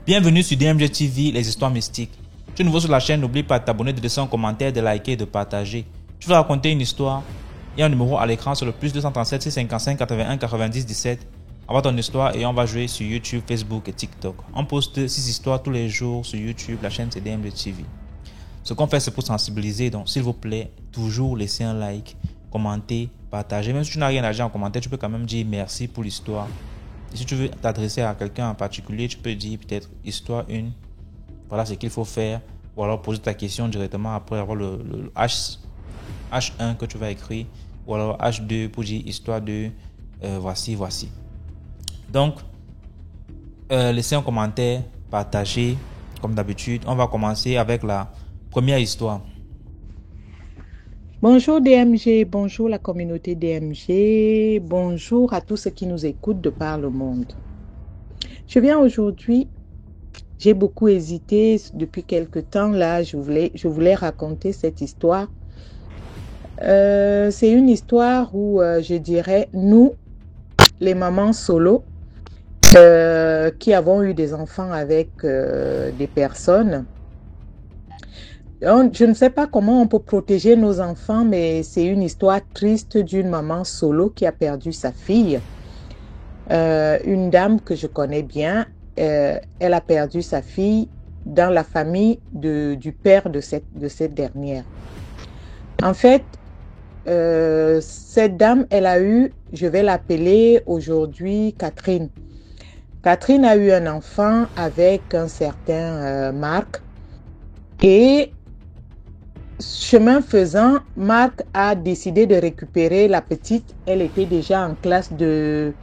Bienvenue sur DMG TV, les histoires mystiques. Tu es nouveau sur la chaîne, n'oublie pas de t'abonner, de laisser un commentaire, de liker et de partager. Tu veux raconter une histoire? Il y a un numéro à l'écran sur le plus 237 655 81 90 17. Envoie ton histoire et on va jouer sur YouTube, Facebook et TikTok. On poste 6 histoires tous les jours sur YouTube, la chaîne c'est DMG TV. Ce qu'on fait c'est pour sensibiliser, donc s'il vous plaît, toujours laissez un like, commenter, partager. Même si tu n'as rien à dire en commentaire, tu peux quand même dire merci pour l'histoire. Et si tu veux t'adresser à quelqu'un en particulier, tu peux dire peut-être histoire 1, voilà ce qu'il faut faire, ou alors poser ta question directement après avoir le H1 que tu vas écrire, ou alors H2 pour dire histoire 2, voici. Donc, laissez un commentaire, partagez, comme d'habitude. On va commencer avec la première histoire. Bonjour DMG, bonjour la communauté DMG, bonjour à tous ceux qui nous écoutent de par le monde. Je viens aujourd'hui, j'ai beaucoup hésité depuis quelque temps là, je voulais raconter cette histoire. C'est une histoire où je dirais nous, les mamans solo, qui avons eu des enfants avec des personnes. Je ne sais pas comment on peut protéger nos enfants, mais c'est une histoire triste d'une maman solo qui a perdu sa fille. Une dame que je connais bien, elle a perdu sa fille dans la famille du père de cette dernière. En fait, cette dame, elle a eu, je vais l'appeler aujourd'hui Catherine. Catherine a eu un enfant avec un certain Marc et chemin faisant, Marc a décidé de récupérer la petite. Elle était déjà en classe de,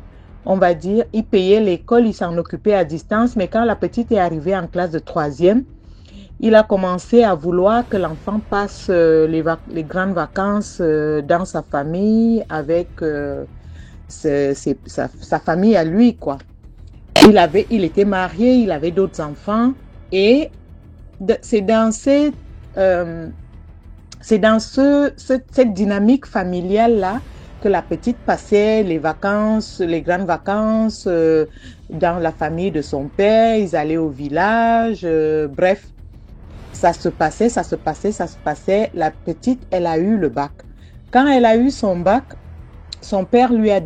on va dire, il payait l'école, il s'en occupait à distance, mais quand la petite est arrivée en classe de 3e, il a commencé à vouloir que l'enfant passe les grandes vacances dans sa famille, avec sa famille à lui, quoi. Il était marié, il avait d'autres enfants, et c'est dans cette dynamique familiale-là que la petite passait les vacances, les grandes vacances dans la famille de son père. Ils allaient au village, bref, ça se passait. La petite, elle a eu le bac. Quand elle a eu son bac, son père lui a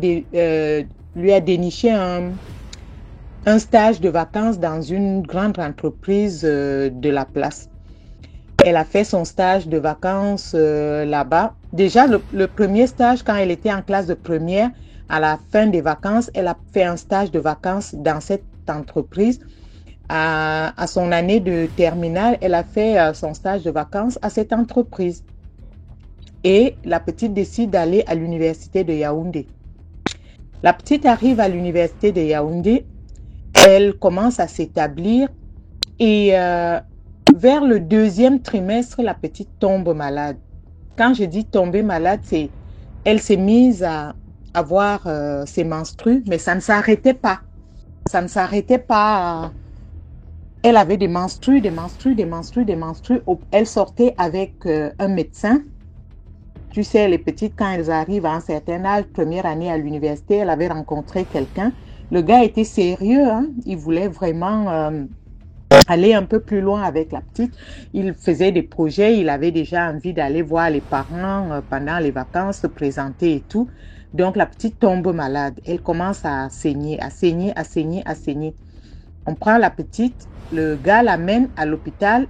déniché un stage de vacances dans une grande entreprise de la place. Elle a fait son stage de vacances là-bas. Déjà, le premier stage, quand elle était en classe de première, à la fin des vacances, elle a fait un stage de vacances dans cette entreprise. À son année de terminale, elle a fait son stage de vacances à cette entreprise. Et la petite décide d'aller à l'université de Yaoundé. La petite arrive à l'université de Yaoundé. Elle commence à s'établir et vers le 2e trimestre, la petite tombe malade. Quand je dis tomber malade, c'est elle s'est mise à avoir ses menstrues, mais ça ne s'arrêtait pas. Ça ne s'arrêtait pas. Elle avait des menstrues. Elle sortait avec un médecin. Tu sais, les petites, quand elles arrivent à un certain âge, première année à l'université, elle avait rencontré quelqu'un. Le gars était sérieux, hein? Il voulait vraiment aller un peu plus loin avec la petite. Il faisait des projets, il avait déjà envie d'aller voir les parents pendant les vacances, se présenter et tout. Donc la petite tombe malade. Elle commence à saigner. On prend la petite, le gars l'amène à l'hôpital,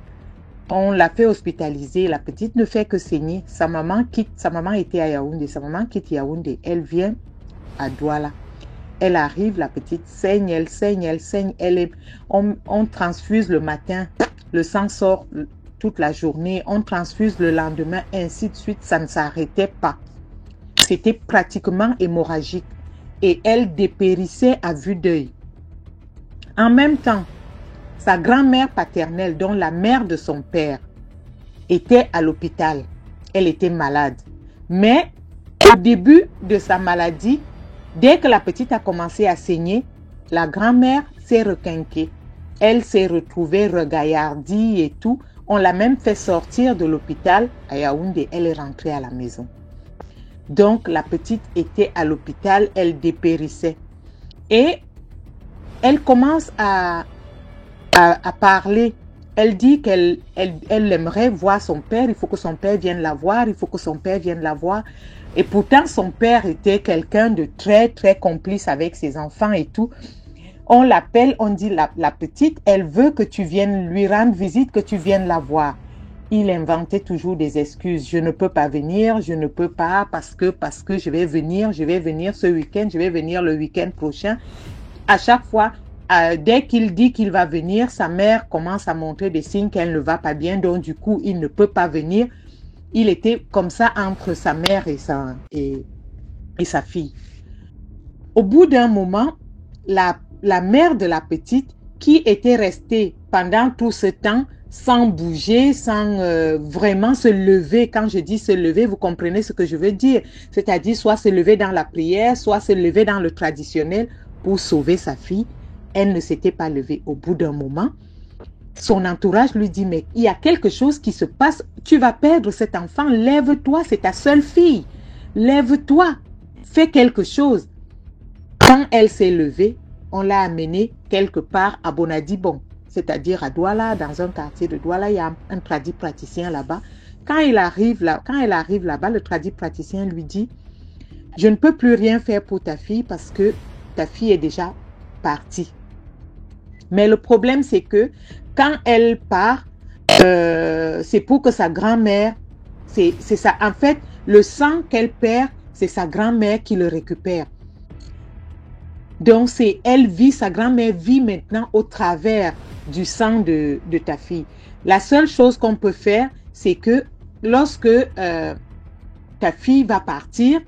on l'a fait hospitaliser. La petite ne fait que saigner. Sa maman était à Yaoundé, sa maman quitte Yaoundé. Elle vient à Douala. Elle arrive, la petite saigne, elle saigne. On transfuse le matin, le sang sort toute la journée, on transfuse le lendemain, ainsi de suite, ça ne s'arrêtait pas. C'était pratiquement hémorragique et elle dépérissait à vue d'œil. En même temps, sa grand-mère paternelle, dont la mère de son père, était à l'hôpital. Elle était malade. Mais au début de sa maladie, dès que la petite a commencé à saigner, la grand-mère s'est requinquée. Elle s'est retrouvée regaillardie et tout. On l'a même fait sortir de l'hôpital à Yaoundé. Elle est rentrée à la maison. Donc, la petite était à l'hôpital, elle dépérissait. Et elle commence à à parler. Elle dit elle aimerait voir son père, il faut que son père vienne la voir, il faut que son père vienne la voir. Et pourtant, son père était quelqu'un de très, très complice avec ses enfants et tout. On l'appelle, on dit la petite, elle veut que tu viennes lui rendre visite, que tu viennes la voir. Il inventait toujours des excuses. Je ne peux pas venir, je ne peux pas parce que je vais venir ce week-end, je vais venir le week-end prochain. À chaque fois, dès qu'il dit qu'il va venir, sa mère commence à montrer des signes qu'elle ne va pas bien, donc du coup, il ne peut pas venir. Il était comme ça entre sa mère et sa fille. Au bout d'un moment, la mère de la petite, qui était restée pendant tout ce temps sans bouger, sans vraiment se lever. Quand je dis se lever, vous comprenez ce que je veux dire. C'est-à-dire soit se lever dans la prière, soit se lever dans le traditionnel pour sauver sa fille. Elle ne s'était pas levée. Au bout d'un moment, son entourage lui dit, mais il y a quelque chose qui se passe. Tu vas perdre cet enfant. Lève-toi, c'est ta seule fille. Lève-toi, fais quelque chose. Quand elle s'est levée, on l'a amenée quelque part à Bonadibon, c'est-à-dire à Douala, dans un quartier de Douala. Il y a un tradit praticien là-bas. Quand elle arrive là-bas, le tradit praticien lui dit, je ne peux plus rien faire pour ta fille parce que ta fille est déjà partie. Mais le problème, c'est que quand elle part, c'est pour que sa grand-mère, c'est ça. En fait, le sang qu'elle perd, c'est sa grand-mère qui le récupère. Donc, sa grand-mère vit maintenant au travers du sang de ta fille. La seule chose qu'on peut faire, c'est que lorsque ta fille va partir,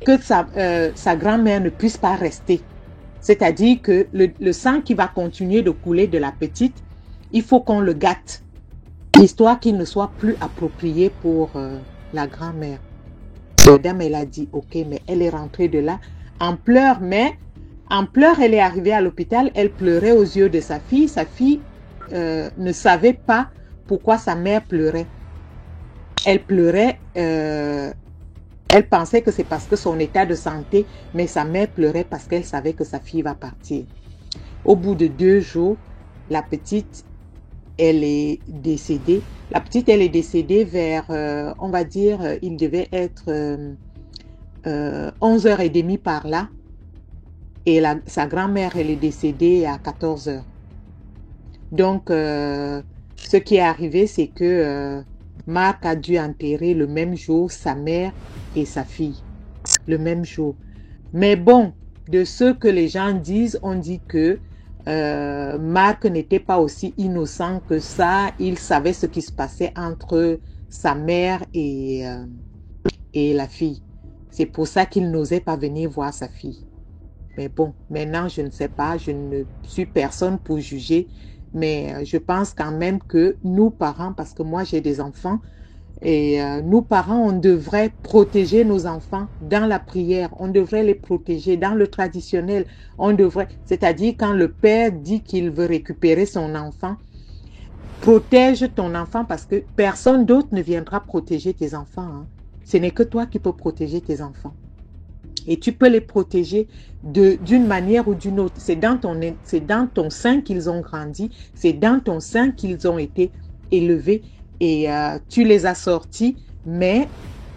que sa grand-mère ne puisse pas rester. C'est-à-dire que le sang qui va continuer de couler de la petite, il faut qu'on le gâte, histoire qu'il ne soit plus approprié pour la grand-mère. La dame, elle a dit, ok, mais elle est rentrée de là en pleurs, elle est arrivée à l'hôpital, elle pleurait aux yeux de sa fille. Sa fille ne savait pas pourquoi sa mère pleurait. Elle pleurait, elle pensait que c'est parce que son état de santé, mais sa mère pleurait parce qu'elle savait que sa fille va partir. Au bout de 2 jours, la petite, elle est décédée. La petite, elle est décédée vers, on va dire, il devait être 11h30 par là. Et sa grand-mère, elle est décédée à 14h. Donc, ce qui est arrivé, c'est que Marc a dû enterrer le même jour sa mère et sa fille. Le même jour. Mais bon, de ce que les gens disent, on dit que Marc n'était pas aussi innocent que ça. Il savait ce qui se passait entre sa mère et la fille. C'est pour ça qu'il n'osait pas venir voir sa fille. Mais bon, maintenant, je ne sais pas, je ne suis personne pour juger, mais je pense quand même que nous, parents, parce que moi, j'ai des enfants, et nous, parents, on devrait protéger nos enfants dans la prière, on devrait les protéger dans le traditionnel, on devrait, c'est-à-dire quand le père dit qu'il veut récupérer son enfant, protège ton enfant parce que personne d'autre ne viendra protéger tes enfants. Hein. Ce n'est que toi qui peux protéger tes enfants. Et tu peux les protéger d'une manière ou d'une autre. C'est dans ton sein qu'ils ont grandi. C'est dans ton sein qu'ils ont été élevés. Et tu les as sortis. Mais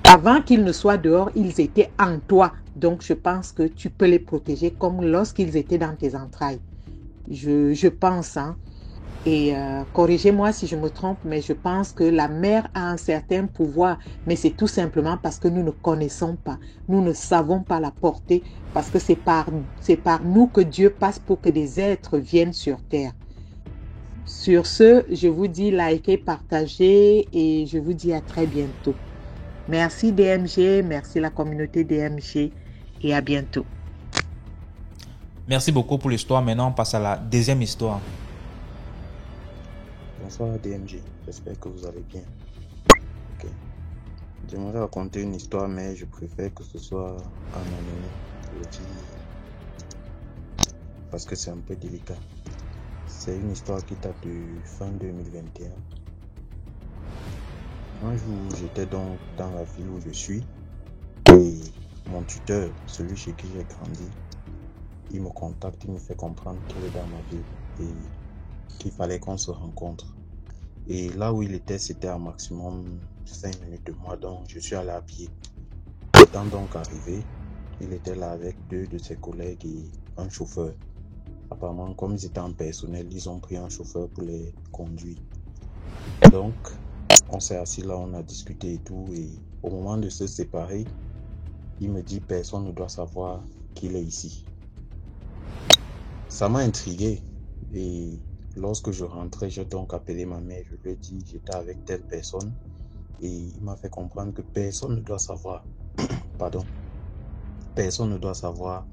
avant qu'ils ne soient dehors, ils étaient en toi. Donc, je pense que tu peux les protéger comme lorsqu'ils étaient dans tes entrailles. Je pense, hein. Et corrigez-moi si je me trompe, mais je pense que la mère a un certain pouvoir, mais c'est tout simplement parce que nous ne connaissons pas, nous ne savons pas la portée, parce que c'est par nous que Dieu passe pour que des êtres viennent sur terre. Sur ce, je vous dis likez, partagez et je vous dis à très bientôt. Merci DMG, merci la communauté DMG et à bientôt. Merci beaucoup pour l'histoire. Maintenant, on passe à la deuxième histoire. Bonsoir DMG, j'espère que vous allez bien. Okay. J'aimerais raconter une histoire, mais je préfère que ce soit en anonyme, je dis, parce que c'est un peu délicat. C'est une histoire qui date de fin 2021. Un jour, j'étais donc dans la ville où je suis, et mon tuteur, celui chez qui j'ai grandi, il me contacte, il me fait comprendre qu'il est dans ma ville. Et qu'il fallait qu'on se rencontre. Et là où il était, c'était à maximum 5 minutes de moi, donc je suis allé à pied. Étant donc arrivé, il était là avec 2 de ses collègues et un chauffeur. Apparemment, comme ils étaient en personnel, ils ont pris un chauffeur pour les conduire. Donc, on s'est assis là, on a discuté et tout, et au moment de se séparer, il me dit personne ne doit savoir qu'il est ici. Ça m'a intrigué, et lorsque je rentrais, j'ai donc appelé ma mère, je lui ai dit j'étais avec telle personne, et il m'a fait comprendre que personne ne doit savoir, pardon, personne ne doit savoir,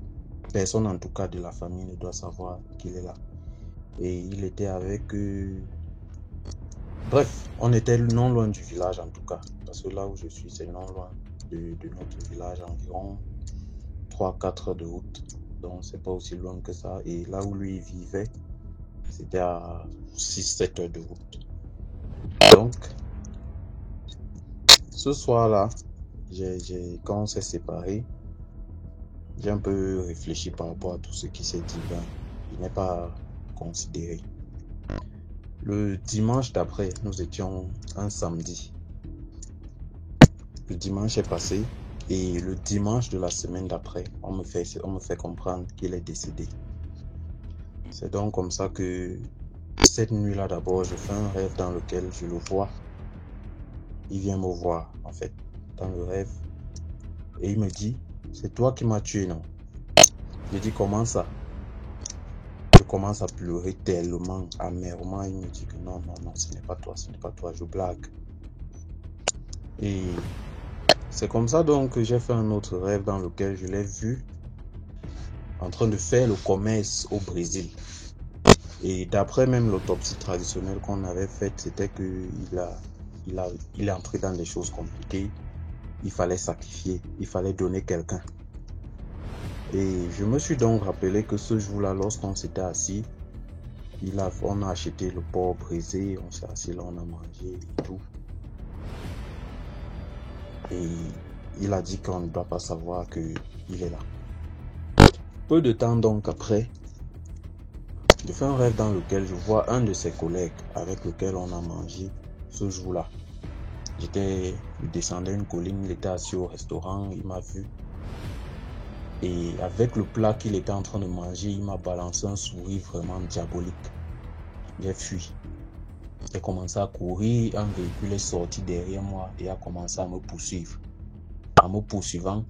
personne en tout cas de la famille ne doit savoir qu'il est là. Et il était avec... Bref, on était non loin du village en tout cas, parce que là où je suis, c'est non loin de notre village, environ 3-4 heures de route. Donc c'est pas aussi loin que ça. Et là où lui vivait, c'était à 6-7 heures de route. Donc, ce soir-là, quand on s'est séparés, j'ai un peu réfléchi par rapport à tout ce qui s'est dit. Il n'est pas considéré. Le dimanche d'après, nous étions un samedi. Le dimanche est passé et le dimanche de la semaine d'après, on me fait comprendre qu'il est décédé. C'est donc comme ça que cette nuit-là d'abord, je fais un rêve dans lequel je le vois. Il vient me voir en fait, dans le rêve. Et il me dit, c'est toi qui m'as tué, non? Je dis, comment ça? Je commence à pleurer tellement, amèrement. Il me dit que non, ce n'est pas toi, je blague. Et c'est comme ça donc que j'ai fait un autre rêve dans lequel je l'ai vu en train de faire le commerce au Brésil. Et d'après même l'autopsie traditionnelle qu'on avait faite, c'était qu'il est entré dans des choses compliquées. Il fallait sacrifier, il fallait donner quelqu'un. Et je me suis donc rappelé que ce jour-là, lorsqu'on s'était assis, on a acheté le porc brisé, on s'est assis là, on a mangé et tout. Et il a dit qu'on ne doit pas savoir qu'il est là. Peu de temps donc après, je fais un rêve dans lequel je vois un de ses collègues avec lequel on a mangé ce jour-là. Je descendais une colline, il était assis au restaurant, il m'a vu. Et avec le plat qu'il était en train de manger, il m'a balancé un sourire vraiment diabolique. J'ai fui. J'ai commencé à courir, un véhicule est sorti derrière moi et a commencé à me poursuivre. En me poursuivant,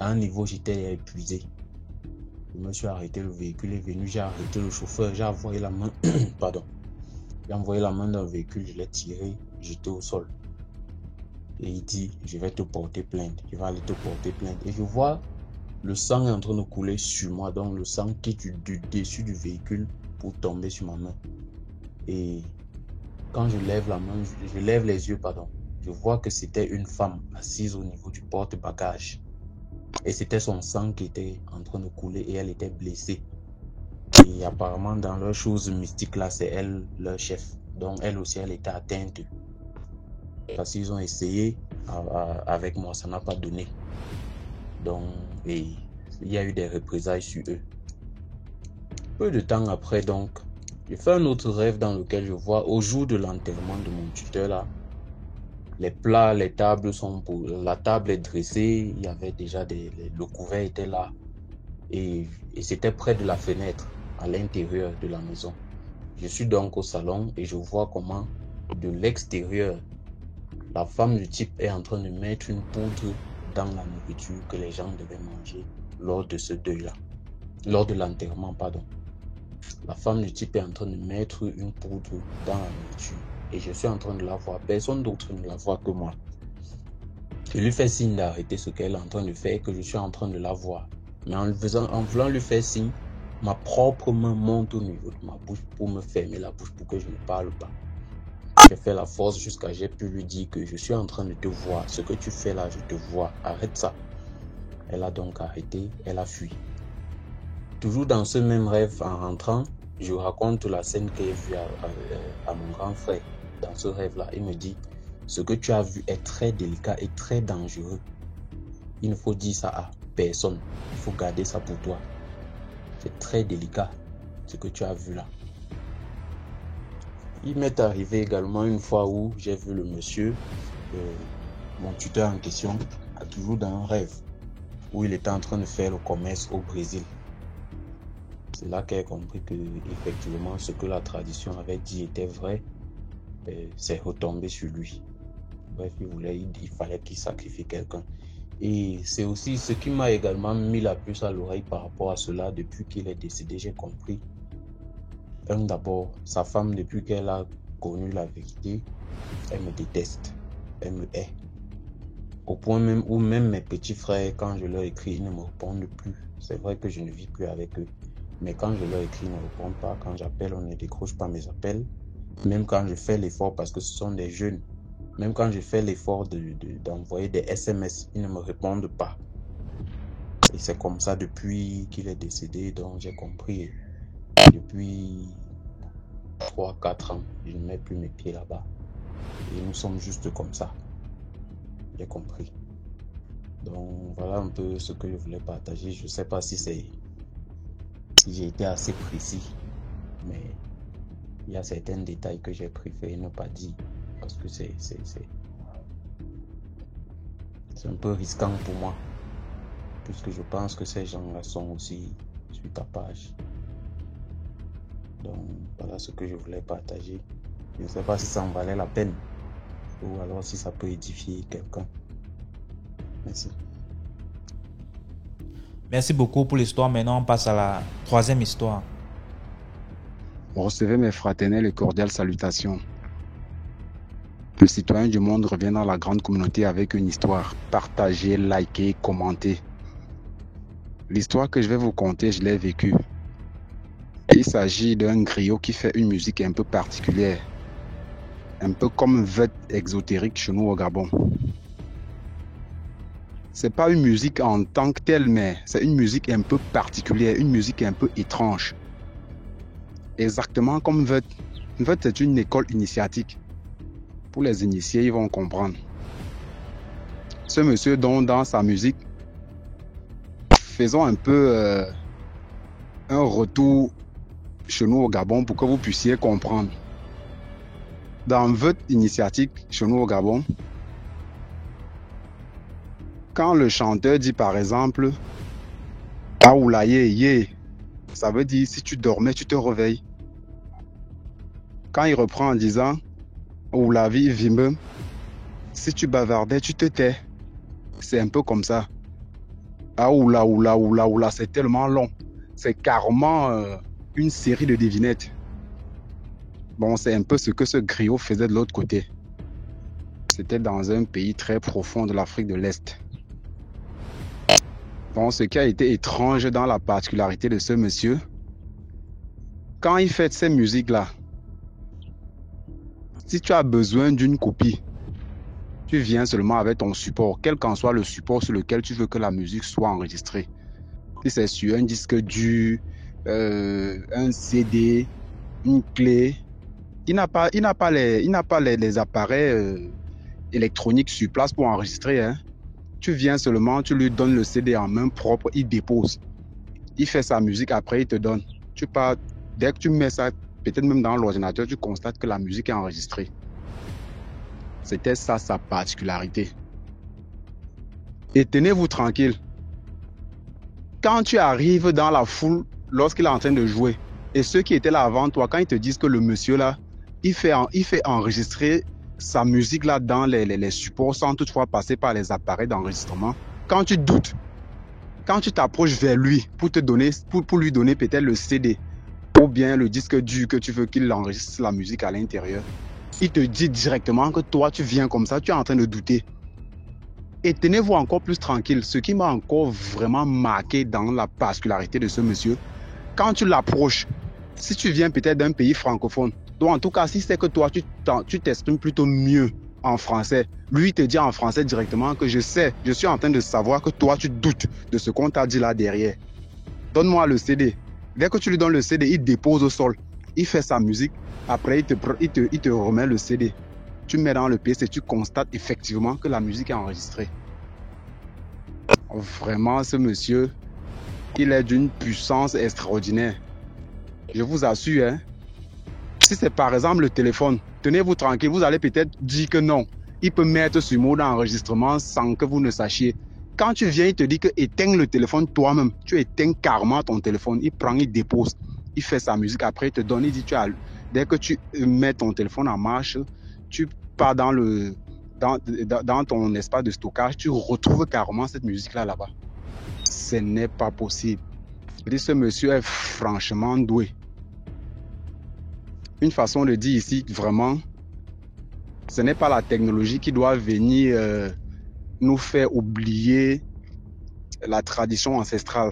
à un niveau, j'étais épuisé. Je me suis arrêté, le véhicule est venu, j'ai arrêté le chauffeur, j'ai envoyé la main, j'ai envoyé la main d'un véhicule, je l'ai tiré, j'étais au sol. Et il dit, je vais te porter plainte, je vais aller te porter plainte. Et je vois le sang est en train de couler sur moi, donc le sang qui est du dessus du véhicule pour tomber sur ma main. Et quand je lève la main, je lève les yeux, je vois que c'était une femme assise au niveau du porte-bagages. Et c'était son sang qui était en train de couler et elle était blessée. Et apparemment, dans leurs choses mystiques là, c'est elle, leur chef. Donc elle aussi, elle était atteinte. Parce qu'ils ont essayé avec moi, ça n'a pas donné. Donc, et il y a eu des représailles sur eux. Peu de temps après, donc, j'ai fait un autre rêve dans lequel je vois, au jour de l'enterrement de mon tuteur là, les plats, les tables sont pour... La table est dressée, il y avait déjà le couvert était là. Et c'était près de la fenêtre, à l'intérieur de la maison. Je suis donc au salon et je vois comment, de l'extérieur, la femme du type est en train de mettre une poudre dans la nourriture que les gens devaient manger lors de ce deuil-là. Lors de l'enterrement, pardon. La femme du type est en train de mettre une poudre dans la nourriture. Et je suis en train de la voir. Personne d'autre ne la voit que moi. Je lui fais signe d'arrêter ce qu'elle est en train de faire et que je suis en train de la voir. Mais en voulant lui faire signe, ma propre main monte au niveau de ma bouche pour me fermer la bouche pour que je ne parle pas. J'ai fait la force jusqu'à j'ai pu lui dire que je suis en train de te voir. Ce que tu fais là, je te vois. Arrête ça. Elle a donc arrêté, elle a fui. Toujours dans ce même rêve, en rentrant, je raconte la scène que j'ai vue à mon grand frère. Dans ce rêve-là, il me dit, ce que tu as vu est très délicat et très dangereux. Il ne faut dire ça à personne. Il faut garder ça pour toi. C'est très délicat, ce que tu as vu là. Il m'est arrivé également une fois où j'ai vu le monsieur, mon tuteur en question, toujours dans un rêve, où il était en train de faire le commerce au Brésil. C'est là qu'il a compris que effectivement ce que la tradition avait dit était vrai. C'est retombé sur lui. Bref, il fallait qu'il sacrifie quelqu'un. Et c'est aussi ce qui m'a également mis la puce à l'oreille par rapport à cela. Depuis qu'il est décédé, j'ai compris. D'abord, sa femme, depuis qu'elle a connu la vérité, elle me déteste, elle me hait. Au point même où même mes petits frères, quand je leur écris, ils ne me répondent plus. C'est vrai que je ne vis plus avec eux. Mais quand je leur écris, ils ne répondent pas. Quand j'appelle, on ne décroche pas mes appels. Même quand je fais l'effort, parce que ce sont des jeunes, même quand je fais l'effort d'envoyer des SMS, ils ne me répondent pas. Et c'est comme ça depuis qu'il est décédé, donc j'ai compris. Depuis 3-4 ans, je ne mets plus mes pieds là-bas. Et nous sommes juste comme ça. J'ai compris. Donc voilà un peu ce que je voulais partager. Je ne sais pas si j'ai été assez précis, mais il y a certains détails que j'ai préféré ne pas dire parce que c'est un peu risquant pour moi, puisque je pense que ces gens-là sont aussi sur ta page. Donc voilà ce que je voulais partager. Je ne sais pas si ça en valait la peine ou alors si ça peut édifier quelqu'un. Merci. Merci beaucoup pour l'histoire. Maintenant, on passe à la troisième histoire. Recevez mes fraternelles et cordiales salutations. Le citoyen du monde revient dans la grande communauté avec une histoire. Partagez, likez, commentez. L'histoire que je vais vous conter, je l'ai vécue. Il s'agit d'un griot qui fait une musique un peu particulière. Un peu comme veut exotérique chez nous au Gabon. C'est pas une musique en tant que telle, mais c'est une musique un peu particulière, une musique un peu étrange. Exactement comme Veut. Veut, c'est une école initiatique. Pour les initiés, ils vont comprendre. Ce monsieur, dont dans sa musique, faisons un peu un retour chez nous au Gabon pour que vous puissiez comprendre. Dans Veut initiatique chez nous au Gabon, quand le chanteur dit par exemple Aoulaye ye, ça veut dire si tu dormais, tu te réveilles. Quand il reprend en disant Oulavi vimbe, si tu bavardais, tu te tais. C'est un peu comme ça. Aoula, oula, oula, oula, c'est tellement long. C'est carrément une série de devinettes. Bon, c'est un peu ce que ce griot faisait de l'autre côté. C'était dans un pays très profond de l'Afrique de l'Est. Bon, ce qui a été étrange dans la particularité de ce monsieur, quand il fait ces musiques-là, si tu as besoin d'une copie, tu viens seulement avec ton support, quel qu'en soit le support sur lequel tu veux que la musique soit enregistrée. Si c'est sur un disque dur, un CD, une clé, il n'a pas les appareils électroniques sur place pour enregistrer. Hein. Tu viens seulement, tu lui donnes le CD en main propre, il dépose. Il fait sa musique, après il te donne. Tu pars, dès que tu mets ça, peut-être même dans l'ordinateur, tu constates que la musique est enregistrée. C'était ça sa particularité. Et tenez-vous tranquille. Quand tu arrives dans la foule, lorsqu'il est en train de jouer, et ceux qui étaient là avant toi, quand ils te disent que le monsieur là, il fait enregistrer sa musique là dans les supports sans toutefois passer par les appareils d'enregistrement, quand tu doutes, quand tu t'approches vers lui pour lui donner peut-être le CD ou bien le disque dur que tu veux qu'il enregistre la musique à l'intérieur, il te dit directement que toi tu viens comme ça, tu es en train de douter. Et tenez-vous encore plus tranquille. Ce qui m'a encore vraiment marqué dans la particularité de ce monsieur, quand tu l'approches, si tu viens peut-être d'un pays francophone, donc en tout cas si c'est que toi tu t'exprimes plutôt mieux en français, lui te dit en français directement que je suis en train de savoir que toi tu doutes de ce qu'on t'a dit là derrière. Donne-moi le CD. Dès que tu lui donnes le CD, il dépose au sol. Il fait sa musique. Après, il te remet le CD. Tu mets dans le PC et tu constates effectivement que la musique est enregistrée. Vraiment, ce monsieur, il est d'une puissance extraordinaire. Je vous assure, hein, Si c'est par exemple le téléphone, tenez-vous tranquille, vous allez peut-être dire que non. Il peut mettre ce mode d'enregistrement sans que vous ne sachiez. Quand tu viens, il te dit que éteins le téléphone toi-même. Tu éteins carrément ton téléphone. Il prend, il dépose. Il fait sa musique. Après, il te donne, il dit, dès que tu mets ton téléphone en marche, tu pars dans ton espace de stockage, tu retrouves carrément cette musique-là là-bas. Ce n'est pas possible. Je dis, ce monsieur est franchement doué. Une façon de dire ici, vraiment, ce n'est pas la technologie qui doit venir nous faire oublier la tradition ancestrale.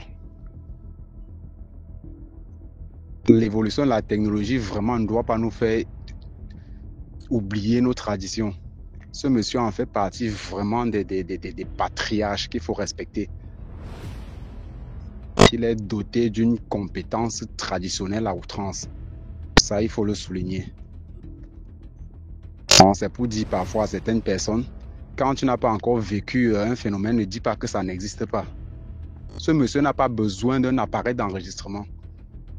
L'évolution de la technologie vraiment ne doit pas nous faire oublier nos traditions. Ce monsieur en fait partie vraiment des patriarches qu'il faut respecter. Il est doté d'une compétence traditionnelle à outrance. Ça, il faut le souligner. C'est pour dire parfois à certaines personnes, quand tu n'as pas encore vécu un phénomène, ne dis pas que ça n'existe pas. Ce monsieur n'a pas besoin d'un appareil d'enregistrement.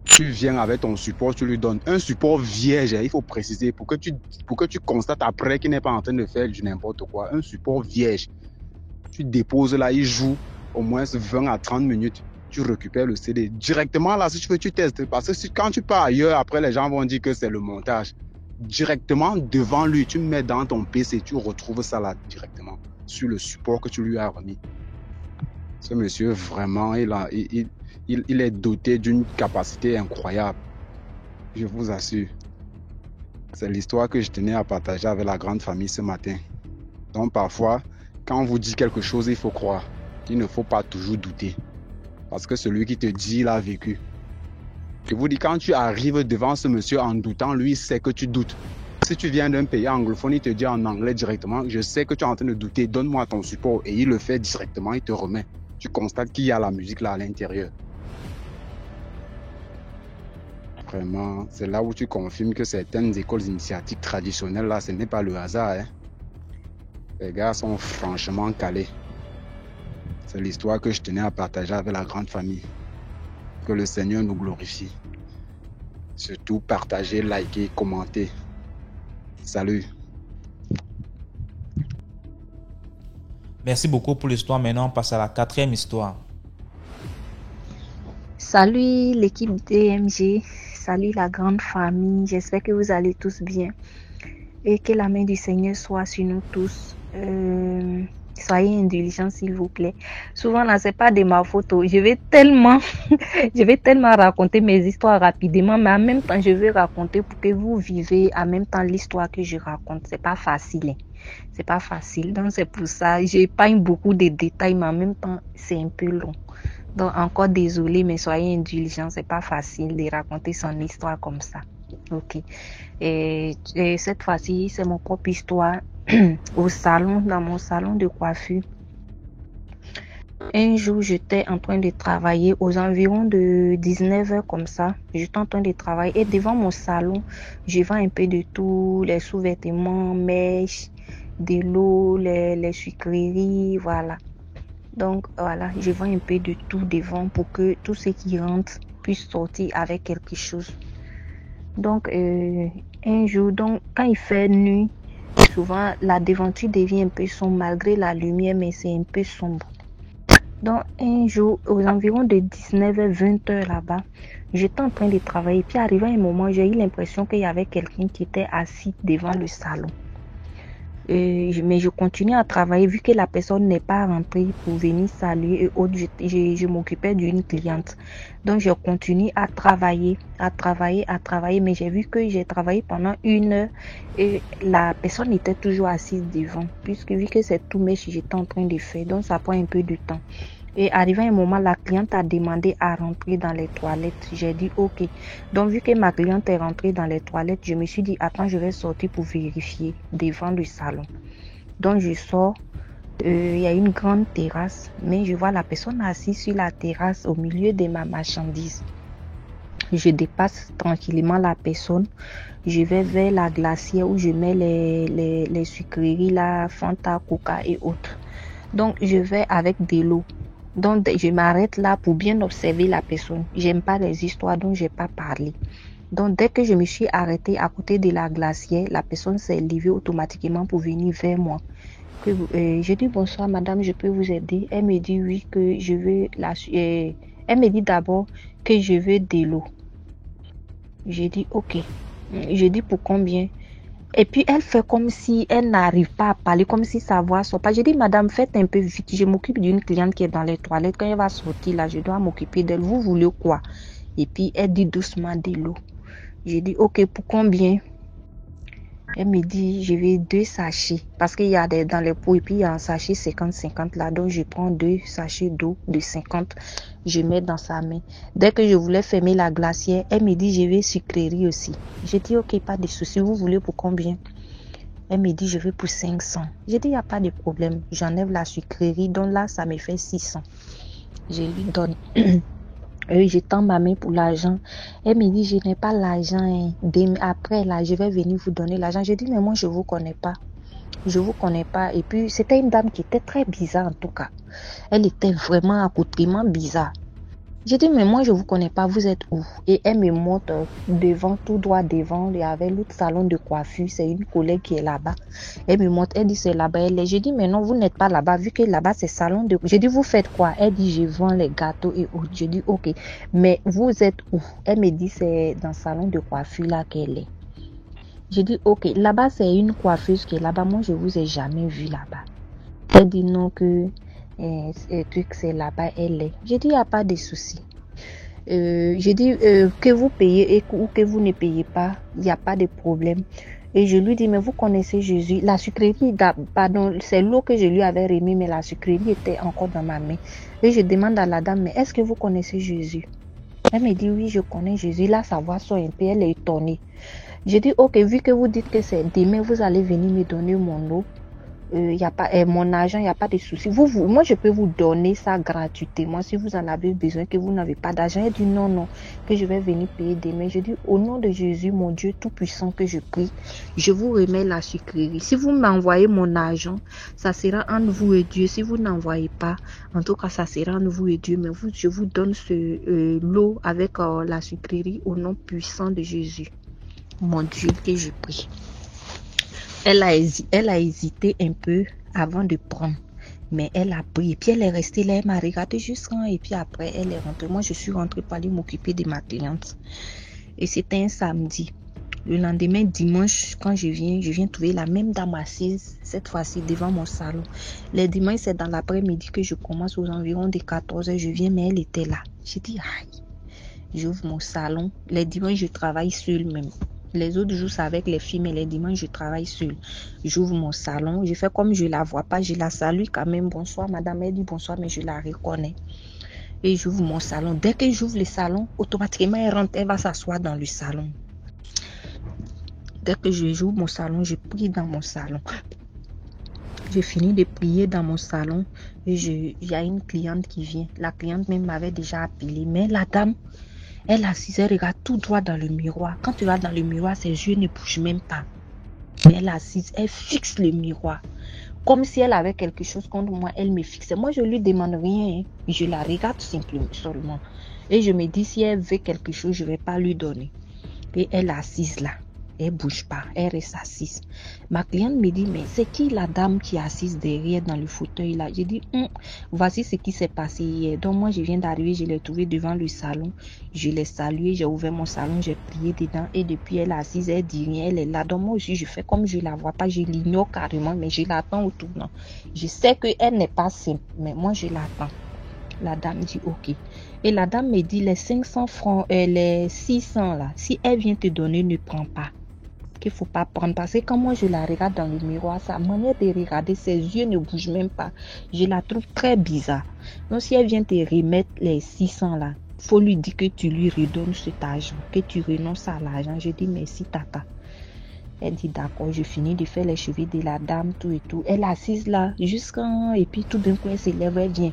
Tu viens avec ton support, tu lui donnes un support vierge, il faut préciser, pour que tu constates après qu'il n'est pas en train de faire du n'importe quoi. Un support vierge. Tu déposes là, il joue au moins 20 à 30 minutes. Tu récupères le CD. Directement là, si tu veux, tu testes. Parce que quand tu pars ailleurs, après les gens vont dire que c'est le montage. Directement devant lui, tu mets dans ton PC, tu retrouves ça là directement sur le support que tu lui as remis. Ce monsieur, vraiment, il est doté d'une capacité incroyable. Je vous assure. C'est l'histoire que je tenais à partager avec la grande famille ce matin. Donc parfois, quand on vous dit quelque chose, il faut croire. Il ne faut pas toujours douter. Parce que celui qui te dit, il a vécu. Je vous dis, quand tu arrives devant ce monsieur en doutant, lui, il sait que tu doutes. Si tu viens d'un pays anglophone, il te dit en anglais directement, je sais que tu es en train de douter, donne-moi ton support. Et il le fait directement, il te remet. Tu constates qu'il y a la musique là à l'intérieur. Vraiment, c'est là où tu confirmes que certaines écoles initiatiques traditionnelles là, ce n'est pas le hasard. Hein. Les gars sont franchement calés. C'est l'histoire que je tenais à partager avec la grande famille. Que le Seigneur nous glorifie. Surtout partagez, likez, commentez. Salut. Merci beaucoup pour l'histoire. Maintenant, on passe à la 4e histoire. Salut l'équipe DMG. Salut la grande famille. J'espère que vous allez tous bien. Et que la main du Seigneur soit sur nous tous. Soyez indulgents s'il vous plaît. Souvent là, c'est pas de ma faute. Je vais tellement raconter mes histoires rapidement, mais en même temps, je vais raconter pour que vous vivez en même temps l'histoire que je raconte. C'est pas facile. Hein. C'est pas facile. Donc c'est pour ça, j'épargne beaucoup de détails, mais en même temps, c'est un peu long. Donc encore désolé, mais soyez indulgents. C'est pas facile de raconter son histoire comme ça. Ok. Et cette fois-ci, c'est mon propre histoire. Dans mon salon de coiffure. Un jour, j'étais en train de travailler aux environs de 19h comme ça. J'étais en train de travailler et devant mon salon, je vends un peu de tout, les sous-vêtements, mèches, de l'eau, les sucreries, voilà. Donc voilà, je vends un peu de tout devant pour que tous ceux qui rentrent puissent sortir avec quelque chose. Donc un jour, quand il fait nuit, souvent la devanture devient un peu sombre malgré la lumière, mais c'est un peu sombre. Donc un jour, aux environs de 19h-20h là-bas, j'étais en train de travailler. Puis arrivé à un moment, j'ai eu l'impression qu'il y avait quelqu'un qui était assis devant le salon. Mais je continue à travailler vu que la personne n'est pas rentrée pour venir saluer et autres. Je m'occupais d'une cliente. Donc je continue à travailler. Mais j'ai vu que j'ai travaillé pendant 1 heure et la personne était toujours assise devant. Puisque vu que c'est tout mais j'étais en train de faire. Donc ça prend un peu de temps. Et arrivé à un moment, la cliente a demandé à rentrer dans les toilettes. J'ai dit ok. Donc vu que ma cliente est rentrée dans les toilettes, je me suis dit attends, je vais sortir pour vérifier devant le salon. Donc je sors. Il y a une grande terrasse, mais je vois la personne assise sur la terrasse au milieu de ma marchandise. Je dépasse tranquillement la personne. Je vais vers la glacière où je mets les sucreries, la Fanta, Coca et autres. Donc je vais avec de l'eau. Donc je m'arrête là pour bien observer la personne. J'aime pas les histoires donc j'ai pas parlé. Donc, dès que je me suis arrêtée à côté de la glacière, la personne s'est levée automatiquement pour venir vers moi. J'ai dit bonsoir madame, je peux vous aider? Elle me dit oui, que je veux elle me dit d'abord que je veux de l'eau. J'ai dit ok. J'ai dit pour combien? Et puis elle fait comme si elle n'arrive pas à parler, comme si sa voix sort pas. J'ai dit madame, faites un peu vite, je m'occupe d'une cliente qui est dans les toilettes. Quand elle va sortir là, je dois m'occuper d'elle. Vous voulez quoi? Et puis elle dit doucement de l'eau. J'ai dit ok, pour combien? Elle me dit, je veux 2 sachets. Parce qu'il y a dans les pots, et puis il y a un sachet 50-50 là. Donc, je prends 2 sachets d'eau de 50. Je mets dans sa main. Dès que je voulais fermer la glacière, elle me dit, je veux sucrerie aussi. J'ai dit, ok, pas de souci. Vous voulez pour combien? Elle me dit, je veux pour 500. J'ai dit, il n'y a pas de problème. J'enlève la sucrerie. Donc là, ça me fait 600. Je lui donne. Je tends ma main pour l'argent. Elle me dit, je n'ai pas l'argent. Hein. Après, là, je vais venir vous donner l'argent. Je dis, mais moi, je ne vous connais pas. Je ne vous connais pas. Et puis, c'était une dame qui était très bizarre, en tout cas. Elle était vraiment accoutrement bizarre. J'ai dit, mais moi, je ne vous connais pas. Vous êtes où? Et elle me montre devant, tout droit devant. Il y avait l'autre salon de coiffure. C'est une collègue qui est là-bas. Elle me montre. Elle dit, c'est là-bas. J'ai dit, mais non, vous n'êtes pas là-bas. Vu que là-bas, c'est salon de... J'ai dit, vous faites quoi? Elle dit, je vends les gâteaux et autres. J'ai dit, ok. Mais vous êtes où? Elle me dit, c'est dans le salon de coiffure là qu'elle est. J'ai dit, ok. Là-bas, c'est une coiffeuse qui est là-bas. Moi, je ne vous ai jamais vu là-bas. Elle dit, non, que... truc c'est là-bas elle est. J'ai dit il n'y a pas de souci. J'ai dit que vous payez ou que vous ne payez pas, il n'y a pas de problème. Et je lui dis mais vous connaissez Jésus? La sucrerie, pardon, c'est l'eau que je lui avais remis, mais la sucrerie était encore dans ma main. Et je demande à la dame, mais est-ce que vous connaissez Jésus? Elle me dit oui, je connais Jésus. Là sa voix sort un peu, elle est étonnée. J'ai dit ok, vu que vous dites que c'est demain vous allez venir me donner mon eau, y a pas mon argent, il n'y a pas de souci. Moi, je peux vous donner ça gratuitement si vous en avez besoin, que vous n'avez pas d'argent. Elle dit non, que je vais venir payer demain. Je dis au nom de Jésus, mon Dieu tout-puissant que je prie, je vous remets la sucrerie. Si vous m'envoyez mon argent, ça sera entre vous et Dieu. Si vous n'envoyez pas, en tout cas, ça sera entre vous et Dieu. Mais je vous donne l'eau avec la sucrerie au nom puissant de Jésus. Mon Dieu que je prie. Elle a hésité un peu avant de prendre, mais elle a pris. Et puis elle est restée là, elle m'a regardé jusqu'à et puis après elle est rentrée. Moi je suis rentrée pour aller m'occuper de ma cliente. Et c'était un samedi. Le lendemain, dimanche, quand je viens trouver la même dame assise, cette fois-ci devant mon salon. Les dimanches, c'est dans l'après-midi que je commence aux environs de 14h. Je viens, mais elle était là. J'ai dit, aïe, j'ouvre mon salon. Les dimanches, je travaille seule même. Les autres jours, c'est avec les filles, mais les dimanches, je travaille seule. J'ouvre mon salon, je fais comme je la vois pas, je la salue quand même. Bonsoir, madame. Elle dit bonsoir, mais je la reconnais. Et j'ouvre mon salon. Dès que j'ouvre le salon, automatiquement, elle rentre, elle va s'asseoir dans le salon. Dès que j'ouvre mon salon, je prie dans mon salon. J'ai fini de prier dans mon salon et il y a une cliente qui vient. La cliente même m'avait déjà appelé, mais la dame, elle assise, elle regarde tout droit dans le miroir. Quand tu regardes dans le miroir, ses yeux ne bougent même pas. Mais elle assise, elle fixe le miroir. Comme si elle avait quelque chose contre moi, elle me fixait. Moi, je lui demande rien. Hein. Je la regarde simplement, seulement. Et je me dis, si elle veut quelque chose, je ne vais pas lui donner. Et elle est assise là. Elle ne bouge pas, elle reste assise. Ma cliente me dit, mais c'est qui la dame qui est assise derrière dans le fauteuil là? J'ai dit, voici ce qui s'est passé hier. Donc moi, je viens d'arriver, je l'ai trouvée devant le salon. Je l'ai saluée, j'ai ouvert mon salon, j'ai prié dedans. Et depuis, elle est assise, elle dit rien, elle est là. Donc moi aussi, je fais comme je ne la vois pas, je l'ignore carrément, mais je l'attends au tournant. Je sais qu'elle n'est pas simple, mais moi, je l'attends. La dame dit, ok. Et la dame me dit, les 500 francs, les 600 là, si elle vient te donner, ne prends pas. Qu'il ne faut pas prendre parce que quand moi je la regarde dans le miroir, sa manière de regarder, ses yeux ne bougent même pas. Je la trouve très bizarre. Donc si elle vient te remettre les 600 là, faut lui dire que tu lui redonnes cet argent, que tu renonces à l'argent. Je dis merci tata. Elle dit d'accord, je finis de faire les cheveux de la dame, tout et tout. Elle est assise là jusqu'à et puis tout d'un coup elle se lève, elle vient.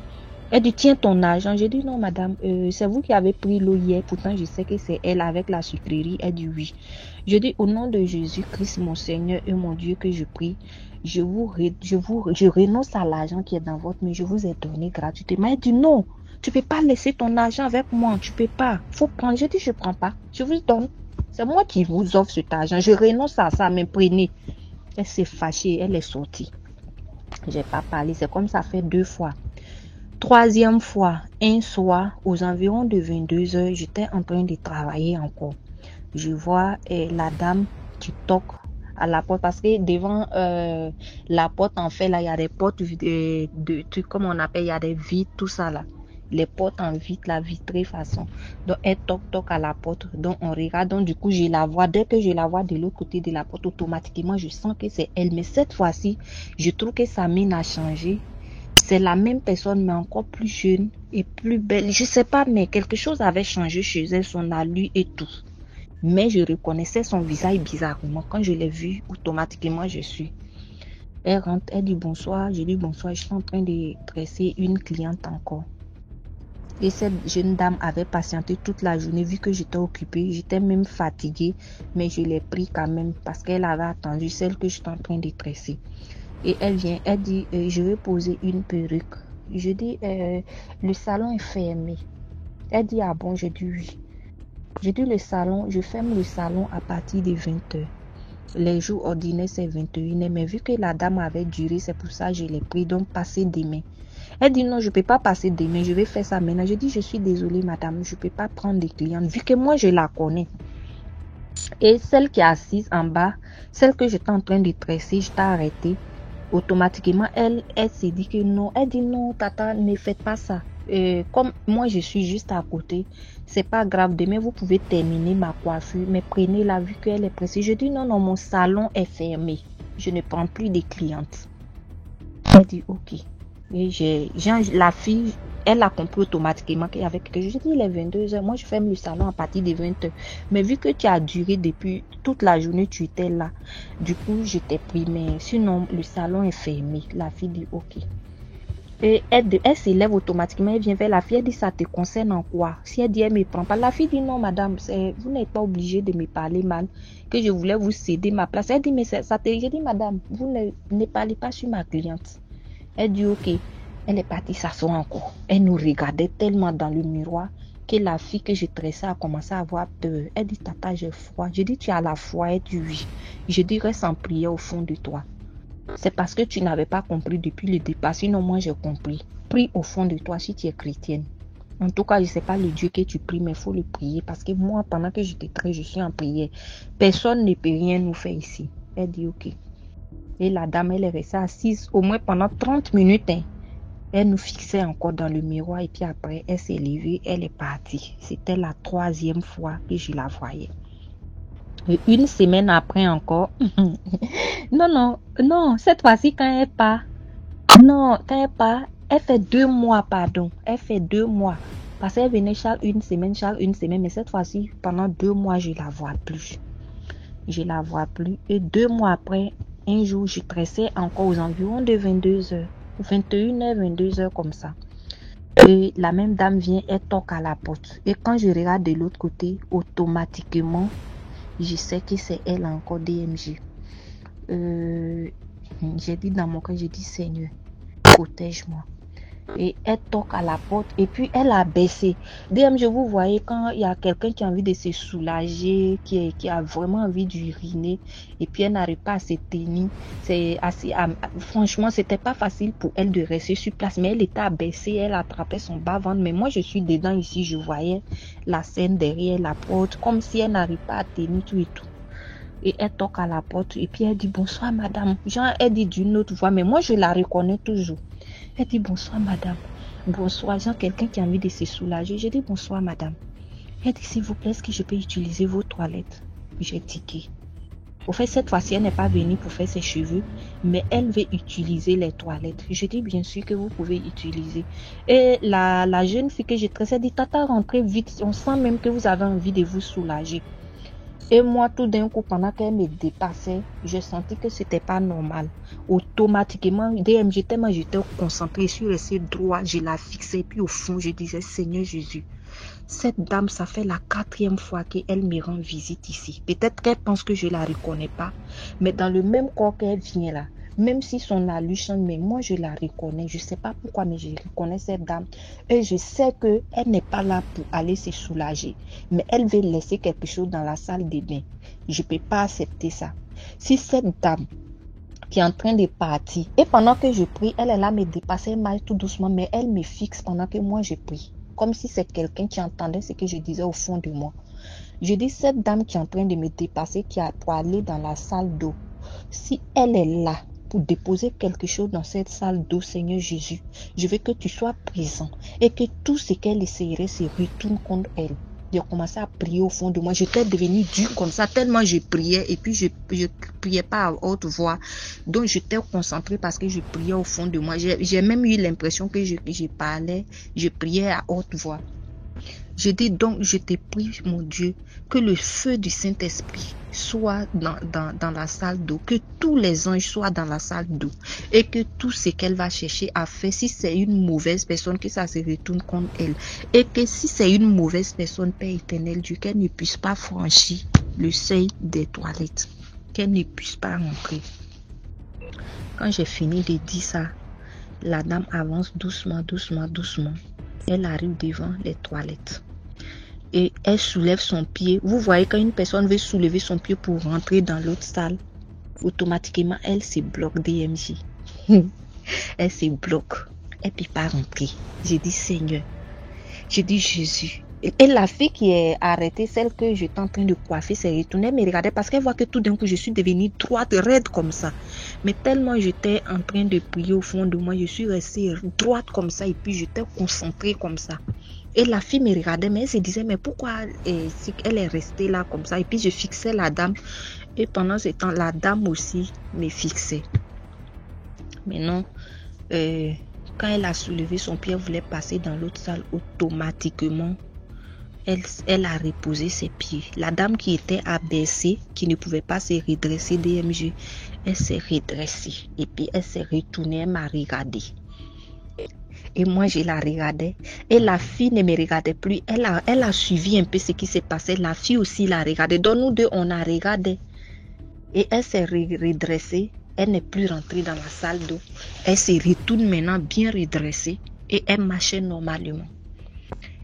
Elle dit tiens ton argent. J'ai dit non madame, c'est vous qui avez pris l'eau hier. Pourtant je sais que c'est elle avec la sucrerie. Elle dit oui. Je dis au nom de Jésus-Christ mon Seigneur et mon Dieu que je prie, je renonce à l'argent qui est dans votre main. Je vous ai donné gratuitement. Elle dit non, tu peux pas laisser ton argent avec moi. Tu peux pas. Faut prendre. Je dis je prends pas. Je vous donne. C'est moi qui vous offre cet argent. Je renonce à ça, mais prenez. Elle s'est fâchée, elle est sortie. J'ai pas parlé, c'est comme ça fait 2 fois. 3e fois, un soir, aux environs de 22 heures, j'étais en train de travailler encore. Je vois la dame qui toque à la porte parce que devant la porte, en fait, là, il y a des portes de trucs, comme on appelle, il y a des vitres, tout ça là. Les portes en vitre, la vitrée façon. Donc, elle toque à la porte. Donc, on regarde. Donc, du coup, je la vois. Dès que je la vois de l'autre côté de la porte, automatiquement, je sens que c'est elle. Mais cette fois-ci, je trouve que sa mine a changé. C'est la même personne, mais encore plus jeune et plus belle. Je sais pas, mais quelque chose avait changé chez elle, son allure et tout. Mais je reconnaissais son visage bizarrement. Quand je l'ai vue, automatiquement, je suis. Elle rentre, elle dit bonsoir. Je dis bonsoir. Je suis en train de dresser une cliente encore. Et cette jeune dame avait patienté toute la journée vu que j'étais occupée. J'étais même fatiguée, mais je l'ai pris quand même parce qu'elle avait attendu celle que j'étais en train de tresser. Et elle vient, elle dit, je vais poser une perruque. Je dis, le salon est fermé. Elle dit, ah bon, j'ai dit oui. J'ai dit, le salon, je ferme le salon à partir de 20h. Les jours ordinaires, c'est 21h. Mais vu que la dame avait duré, c'est pour ça que je l'ai pris. Donc, passez demain. Elle dit, non, je ne peux pas passer demain. Je vais faire ça maintenant. Je dis, je suis désolée, madame. Je ne peux pas prendre des clientes. Vu que moi, je la connais. Et celle qui est assise en bas, celle que j'étais en train de tresser, je t'ai arrêtée. Automatiquement, elle s'est dit que non. Elle dit, non, tata, ne faites pas ça. Comme moi, je suis juste à côté. C'est pas grave. Demain, vous pouvez terminer ma coiffure. Mais prenez-la vu qu'elle est pressée. Je dis, non, non, mon salon est fermé. Je ne prends plus de clientes. Elle dit, ok. Et la fille, elle a compris automatiquement qu'il y avait quelque chose. Je dis, il est 22h. Moi, je ferme le salon à partir de 20h. Mais vu que tu as duré depuis toute la journée, tu étais là. Du coup, je t'ai pris. Mais sinon, le salon est fermé. La fille dit, ok. Et elle s'élève automatiquement. Elle vient vers la fille. Elle dit, ça te concerne en quoi? Si elle dit, elle ne me prend pas. La fille dit, non, madame, vous n'êtes pas obligée de me parler mal. Que je voulais vous céder ma place. Elle dit, mais ça te... J'ai dit, madame, vous ne parlez pas sur ma cliente. Elle dit ok, elle est partie s'asseoir encore. Elle nous regardait tellement dans le miroir que la fille que je tressais a commencé à avoir peur. Elle dit tata, j'ai froid. Je dis tu as la foi. Elle dit oui. Je dis reste en prière au fond de toi. C'est parce que tu n'avais pas compris depuis le départ. Sinon moi j'ai compris. Prie au fond de toi si tu es chrétienne. En tout cas, je ne sais pas le Dieu que tu pries, mais il faut le prier. Parce que moi, pendant que je te traite, je suis en prière. Personne ne peut rien nous faire ici. Elle dit ok. Et la dame, elle est restée assise au moins pendant 30 minutes. Hein. Elle nous fixait encore dans le miroir et puis après, elle s'est levée, elle est partie. C'était la 3e fois que je la voyais. Et une semaine après encore, non, cette fois-ci quand elle part, elle fait 2 mois, pardon. Elle fait 2 mois. Parce qu'elle venait chaque une semaine, mais cette fois-ci, pendant 2 mois, je la vois plus. Et 2 mois après, un jour, je tressais encore aux environs de 22h, 21h, 22h comme ça. Et la même dame vient, elle toque à la porte. Et quand je regarde de l'autre côté, automatiquement, je sais que c'est elle encore DMG. J'ai dit dans mon cœur, j'ai dit Seigneur, protège-moi. Et elle toque à la porte et puis elle a baissé. DMG, vous voyez quand il y a quelqu'un qui a envie de se soulager, qui a vraiment envie d'uriner et puis elle n'arrive pas à se tenir. C'est assez, franchement, c'était pas facile pour elle de rester sur place, mais elle était abaissée, elle attrapait son bas-ventre. Mais moi, je suis dedans ici, je voyais la scène derrière la porte, comme si elle n'arrive pas à tenir tout et tout. Et elle toque à la porte et puis elle dit bonsoir madame. Genre, elle dit d'une autre voix, mais moi je la reconnais toujours. Elle dit bonsoir madame. Bonsoir, genre quelqu'un qui a envie de se soulager. Je dis bonsoir madame. Elle dit s'il vous plaît, est-ce que je peux utiliser vos toilettes? J'ai tiqué. Au fait, cette fois-ci, elle n'est pas venue pour faire ses cheveux, mais elle veut utiliser les toilettes. Je dis bien sûr que vous pouvez utiliser. Et la jeune fille que j'ai tressée dit tata, rentrez vite. On sent même que vous avez envie de vous soulager. Et moi, tout d'un coup, pendant qu'elle me dépassait, j'ai senti que c'était pas normal. Automatiquement, DMG, tellement j'étais concentrée sur ses droits, je la fixais. Puis au fond, je disais, Seigneur Jésus, cette dame, ça fait la 4e fois qu'elle me rend visite ici. Peut-être qu'elle pense que je la reconnais pas, mais dans le même corps qu'elle vient là, Même si son allure change, mais moi je la reconnais. Je ne sais pas pourquoi, mais je reconnais cette dame. Et je sais qu'elle n'est pas là pour aller se soulager. Mais elle veut laisser quelque chose dans la salle de bain. Je ne peux pas accepter ça. Si cette dame qui est en train de partir, et pendant que je prie, elle est là me dépasser, elle marche tout doucement, mais elle me fixe pendant que moi je prie. Comme si c'est quelqu'un qui entendait ce que je disais au fond de moi. Je dis, cette dame qui est en train de me dépasser, qui a pour aller dans la salle d'eau, si elle est là pour déposer quelque chose dans cette salle d'eau, Seigneur Jésus, je veux que tu sois présent et que tout ce qu'elle essayerait se retourne contre elle. J'ai commencé à prier au fond de moi. J'étais devenue dure comme ça, tellement je priais et puis je priais pas à haute voix. Donc j'étais concentrée parce que je priais au fond de moi. J'ai même eu l'impression que je parlais, je priais à haute voix. Je dis donc, je te prie, mon Dieu, que le feu du Saint-Esprit soit dans la salle d'eau, que tous les anges soient dans la salle d'eau et que tout ce qu'elle va chercher à faire, si c'est une mauvaise personne, que ça se retourne contre elle. Et que si c'est une mauvaise personne, Père éternel Dieu, qu'elle ne puisse pas franchir le seuil des toilettes, qu'elle ne puisse pas rentrer. Quand j'ai fini de dire ça, la dame avance doucement, doucement, doucement. Elle arrive devant les toilettes et elle soulève son pied. Vous voyez, quand une personne veut soulever son pied pour rentrer dans l'autre salle, automatiquement elle se bloque DMJ. Elle se bloque. Elle ne peut pas rentrer. J'ai dit Seigneur. J'ai dit Jésus. Et la fille qui est arrêtée, celle que j'étais en train de coiffer, s'est retournée, elle me regardait parce qu'elle voit que tout d'un coup je suis devenue droite, raide comme ça. Mais tellement j'étais en train de prier au fond de moi, je suis restée droite comme ça et puis j'étais concentrée comme ça. Et la fille me regardait, mais elle se disait, mais pourquoi elle est restée là comme ça? Et puis je fixais la dame. Et pendant ce temps, la dame aussi me fixait. Maintenant, quand elle a soulevé son pied, elle voulait passer dans l'autre salle, automatiquement, elle a reposé ses pieds. La dame qui était abaissée, qui ne pouvait pas se redresser DMG, elle s'est redressée. Et puis elle s'est retournée, elle m'a regardée. Et moi, je la regardais. Et la fille ne me regardait plus. Elle a suivi un peu ce qui s'est passé. La fille aussi l'a regardé. Donc nous deux, on a regardé. Et elle s'est redressée. Elle n'est plus rentrée dans la salle d'eau. Elle se retourne maintenant bien redressée. Et elle marchait normalement.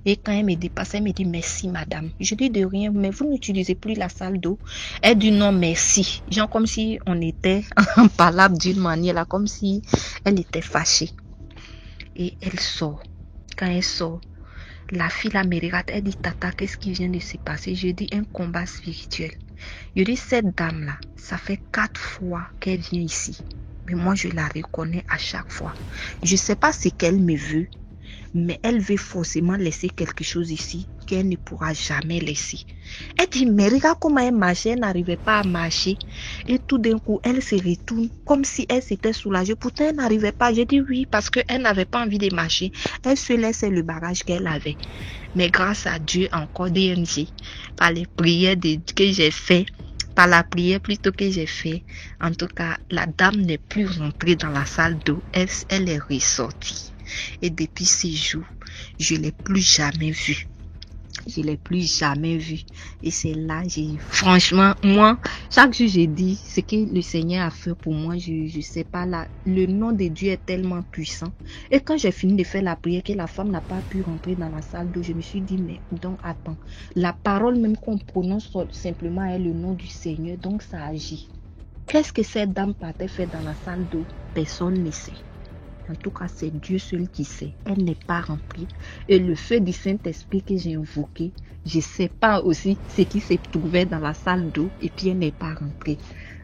Et quand elle me dépasse, elle me dit merci madame. Je dis de rien, mais vous n'utilisez plus la salle d'eau. Elle dit non merci. Genre comme si on était en palabre d'une manière là, comme si elle était fâchée. Et elle sort. Quand elle sort, la fille là me regarde, elle dit tata, qu'est-ce qui vient de se passer? Je dis un combat spirituel. Je dis cette dame là, ça fait 4 fois qu'elle vient ici. Mais moi je la reconnais à chaque fois. Je sais pas ce qu'elle me veut. Mais elle veut forcément laisser quelque chose ici qu'elle ne pourra jamais laisser. Elle dit, mais regarde comment elle marchait, elle n'arrivait pas à marcher. Et tout d'un coup, elle se retourne comme si elle s'était soulagée. Pourtant, elle n'arrivait pas. J'ai dit oui, parce qu'elle n'avait pas envie de marcher. Elle se laissait le bagage qu'elle avait. Mais grâce à Dieu, encore DNG, par les prières que j'ai fait, par la prière plutôt que j'ai fait, en tout cas, la dame n'est plus rentrée dans la salle d'eau. Elle est ressortie. Et depuis ces jours, je ne l'ai plus jamais vue. Je ne l'ai plus jamais vue. Et c'est là, franchement, moi, chaque jour, j'ai dit ce que le Seigneur a fait pour moi. Je sais pas là. Le nom de Dieu est tellement puissant. Et quand j'ai fini de faire la prière, que la femme n'a pas pu rentrer dans la salle d'eau, je me suis dit, mais donc attends. La parole même qu'on prononce simplement est le nom du Seigneur. Donc ça agit. Qu'est-ce que cette dame partait faire dans la salle d'eau? Personne ne sait. En tout cas, c'est Dieu seul qui sait. Elle n'est pas remplie. Et le feu du Saint-Esprit que j'ai invoqué, je ne sais pas aussi ce qui se trouvait dans la salle d'eau et puis elle n'est pas rentrée.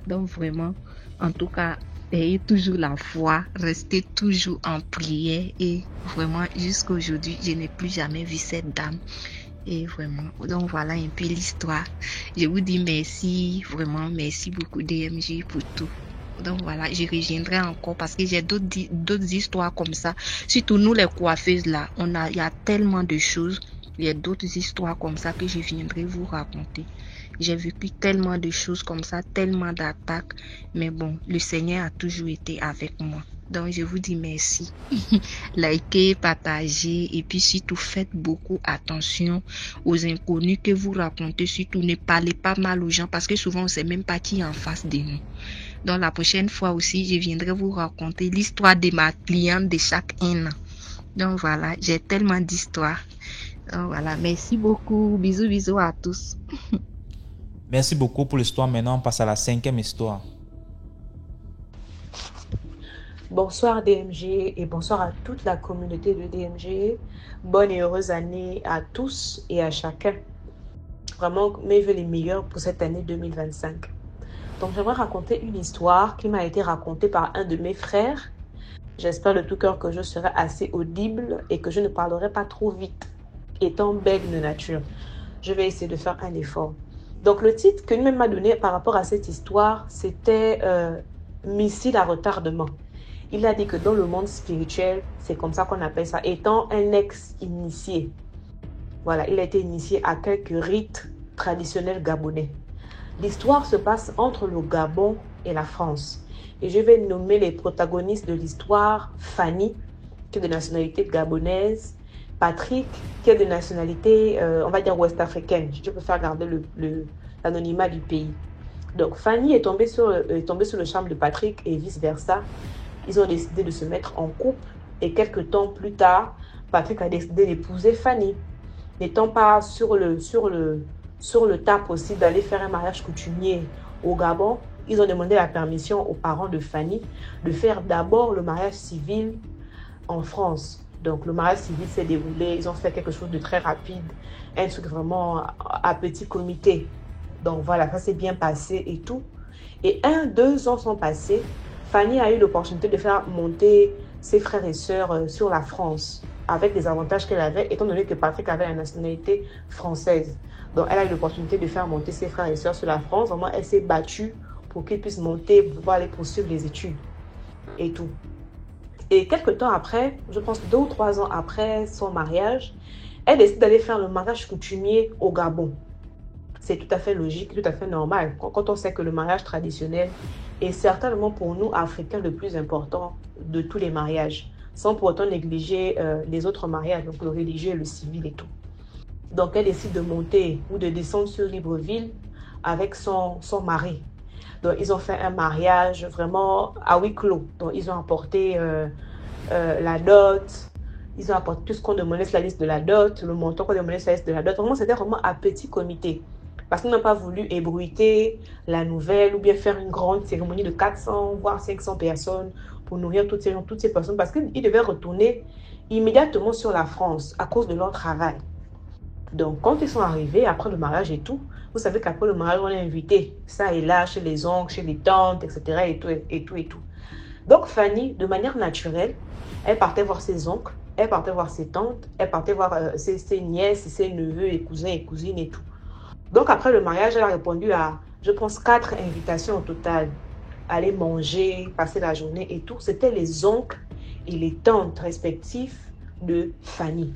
Donc vraiment, en tout cas, ayez toujours la foi, restez toujours en prière et vraiment jusqu'à aujourd'hui, je n'ai plus jamais vu cette dame. Et vraiment, donc voilà un peu l'histoire. Je vous dis merci, vraiment merci beaucoup DMJ pour tout. Donc voilà, je reviendrai encore parce que j'ai d'autres histoires comme ça. Surtout nous les coiffeuses là, il y a tellement de choses. Il y a d'autres histoires comme ça que je viendrai vous raconter. J'ai vécu tellement de choses comme ça, tellement d'attaques. Mais bon, le Seigneur a toujours été avec moi. Donc je vous dis merci. Likez, partagez et puis surtout faites beaucoup attention aux inconnus que vous racontez. Surtout ne parlez pas mal aux gens parce que souvent on ne sait même pas qui est en face de nous. Donc la prochaine fois aussi, je viendrai vous raconter l'histoire de ma cliente de chaque an. Donc voilà, j'ai tellement d'histoires. Donc voilà, merci beaucoup. Bisous, bisous à tous. Merci beaucoup pour l'histoire. Maintenant, on passe à la 5e histoire. Bonsoir DMG et bonsoir à toute la communauté de DMG. Bonne et heureuse année à tous et à chacun. Vraiment, mes vœux les meilleurs pour cette année 2025. Donc, j'aimerais raconter une histoire qui m'a été racontée par un de mes frères. J'espère de tout cœur que je serai assez audible et que je ne parlerai pas trop vite, étant belle de nature. Je vais essayer de faire un effort. Donc, le titre que lui-même m'a donné par rapport à cette histoire, c'était Missile à retardement. Il a dit que dans le monde spirituel, c'est comme ça qu'on appelle ça, étant un ex-initié. Voilà, il a été initié à quelques rites traditionnels gabonais. L'histoire se passe entre le Gabon et la France. Et je vais nommer les protagonistes de l'histoire: Fanny, qui est de nationalité gabonaise, Patrick, qui est de nationalité, on va dire, ouest-africaine. Je préfère garder l'anonymat du pays. Donc, Fanny est tombée sur le charme de Patrick et vice-versa. Ils ont décidé de se mettre en couple et quelques temps plus tard, Patrick a décidé d'épouser Fanny. N'étant pas sur le tas possible d'aller faire un mariage coutumier au Gabon, ils ont demandé la permission aux parents de Fanny de faire d'abord le mariage civil en France. Donc le mariage civil s'est déroulé, ils ont fait quelque chose de très rapide, un truc vraiment à petit comité. Donc voilà, ça s'est bien passé et tout. Et 2 ans sont passés. Fanny a eu l'opportunité de faire monter ses frères et sœurs sur la France, avec les avantages qu'elle avait, étant donné que Patrick avait la nationalité française. Donc, elle a eu l'opportunité de faire monter ses frères et sœurs sur la France. Vraiment, elle s'est battue pour qu'ils puissent monter, pour pouvoir aller poursuivre les études et tout. Et quelques temps après, je pense 2 ou 3 ans après son mariage, elle décide d'aller faire le mariage coutumier au Gabon. C'est tout à fait logique, tout à fait normal. Quand on sait que le mariage traditionnel est certainement pour nous, Africains, le plus important de tous les mariages, sans pour autant négliger les autres mariages, donc le religieux et le civil et tout. Donc, elle décide de monter ou de descendre sur Libreville avec son mari. Donc, ils ont fait un mariage vraiment à huis clos. Donc, ils ont apporté la dot, ils ont apporté tout ce qu'on demandait sur la liste de la dot, le montant qu'on demandait sur la liste de la dot. Vraiment, c'était vraiment à petit comité. Parce qu'ils n'ont pas voulu ébruiter la nouvelle ou bien faire une grande cérémonie de 400 voire 500 personnes pour nourrir toutes ces personnes, parce qu'ils devaient retourner immédiatement sur la France à cause de leur travail. Donc, quand ils sont arrivés après le mariage et tout, vous savez qu'après le mariage, on est invité ça et là, chez les oncles, chez les tantes, etc. et tout. Donc, Fanny, de manière naturelle, elle partait voir ses oncles, elle partait voir ses tantes, elle partait voir ses nièces, ses neveux, et cousins et cousines et tout. Donc, après le mariage, elle a répondu à, je pense, 4 invitations au total. Aller manger, passer la journée et tout. C'était les oncles et les tantes respectifs de Fanny.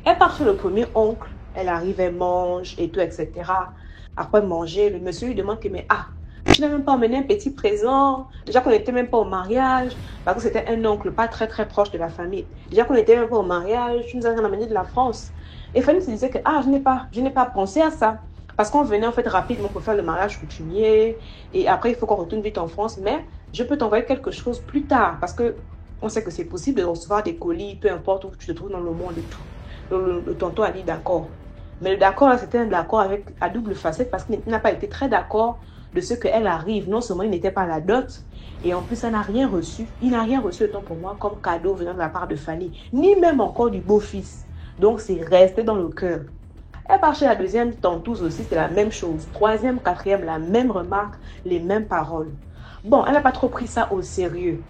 Elle part chez le premier oncle. Elle arrive, elle mange et tout, etc. Après manger, le monsieur lui demande que, mais tu n'as même pas emmené un petit présent. Déjà qu'on n'était même pas au mariage, parce que c'était un oncle pas très très proche de la famille. Déjà qu'on n'était même pas au mariage, tu nous as rien amené de la France. Et Fanny se disait que je n'ai pas pensé à ça. Parce qu'on venait en fait rapidement pour faire le mariage coutumier. Et après, il faut qu'on retourne vite en France. Mais je peux t'envoyer quelque chose plus tard. Parce que on sait que c'est possible de recevoir des colis, peu importe où tu te trouves dans le monde et tout. Le tonton a dit d'accord. Mais le d'accord, là, c'était un d'accord à double facette parce qu'il n'a pas été très d'accord de ce qu'elle arrive. Non seulement il n'était pas à la dot, et en plus, elle n'a rien reçu. Il n'a rien reçu, autant pour moi, comme cadeau venant de la part de Fanny. Ni même encore du beau-fils. Donc, c'est resté dans le cœur. Elle part chez la deuxième tantouse aussi, c'est la même chose. Troisième, quatrième, la même remarque, les mêmes paroles. Bon, elle n'a pas trop pris ça au sérieux.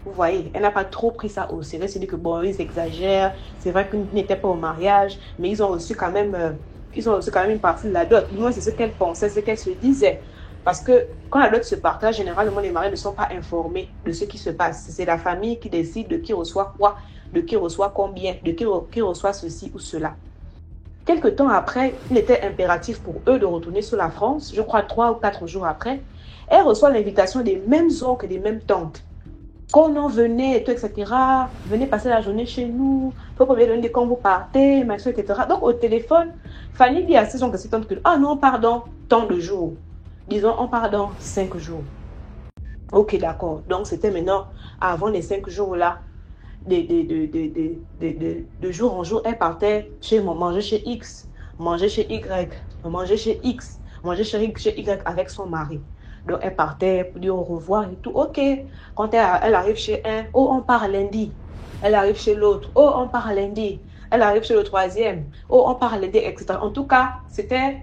Vous voyez, elle n'a pas trop pris ça au sérieux. C'est dit que bon, ils exagèrent. C'est vrai qu'ils n'étaient pas au mariage, mais ils ont reçu quand même une partie de la dot. Du moins, c'est ce qu'elle pensait, ce qu'elle se disait. Parce que quand la dot se partage, généralement, les mariés ne sont pas informés de ce qui se passe. C'est la famille qui décide de qui reçoit quoi, de qui reçoit combien, de qui reçoit ceci ou cela. Quelque temps après, il était impératif pour eux de retourner sur la France. Je crois 3 ou 4 jours après, elle reçoit l'invitation des mêmes oncles et des mêmes tantes. Quand on venait, et tout, etc., venez passer la journée chez nous, il faut qu'on vienne donner quand vous partez, machin, etc. Donc au téléphone, Fanny dit à ses oncles et ses tantes que non, pardon, tant de jours. Disons, on part dans 5 jours. Ok, d'accord. Donc, c'était maintenant, avant les 5 jours là, de jour en jour, elle partait manger chez X, manger chez Y, manger chez X, manger chez Y avec son mari. Donc, elle partait pour dire au revoir et tout. Ok, quand elle arrive chez un, oh, on part lundi. Elle arrive chez l'autre, oh, on part lundi. Elle arrive chez le troisième, oh, on part lundi, etc. En tout cas, c'était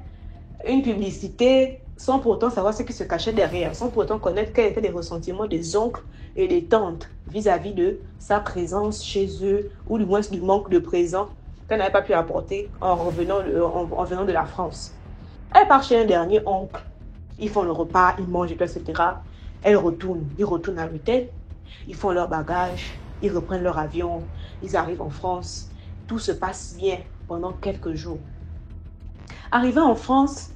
une publicité sans pour autant savoir ce qui se cachait derrière, sans pour autant connaître quels étaient les ressentiments des oncles et des tantes vis-à-vis de sa présence chez eux, ou du moins du manque de présence qu'elle n'avait pas pu apporter en venant de la France. Elle part chez un dernier oncle, ils font le repas, ils mangent, etc. Ils retournent à l'hôtel, ils font leur bagage, ils reprennent leur avion, ils arrivent en France. Tout se passe bien pendant quelques jours. Arrivée en France,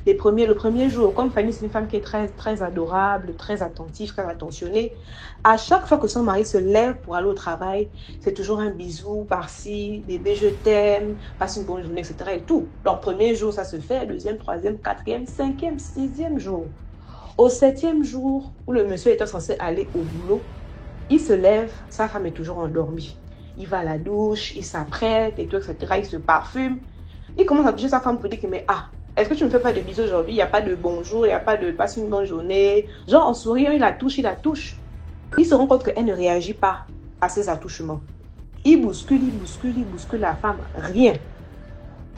le premier jour, comme Fanny, c'est une femme qui est très, très adorable, très attentive, très attentionnée. À chaque fois que son mari se lève pour aller au travail, c'est toujours un bisou par-ci, bébé, je t'aime, passe une bonne journée, etc. et tout. Donc, premier jour, ça se fait, deuxième, troisième, quatrième, cinquième, sixième jour. Au 7e jour, où le monsieur était censé aller au boulot, il se lève, sa femme est toujours endormie. Il va à la douche, il s'apprête, et tout, etc. Il se parfume. Il commence à toucher sa femme pour dire que, mais est-ce que tu ne me fais pas de bisous aujourd'hui? Il n'y a pas de bonjour, il n'y a pas de passe une bonne journée. Genre, en souriant, il la touche. Il se rend compte qu'elle ne réagit pas à ses attouchements. Il bouscule la femme. Rien.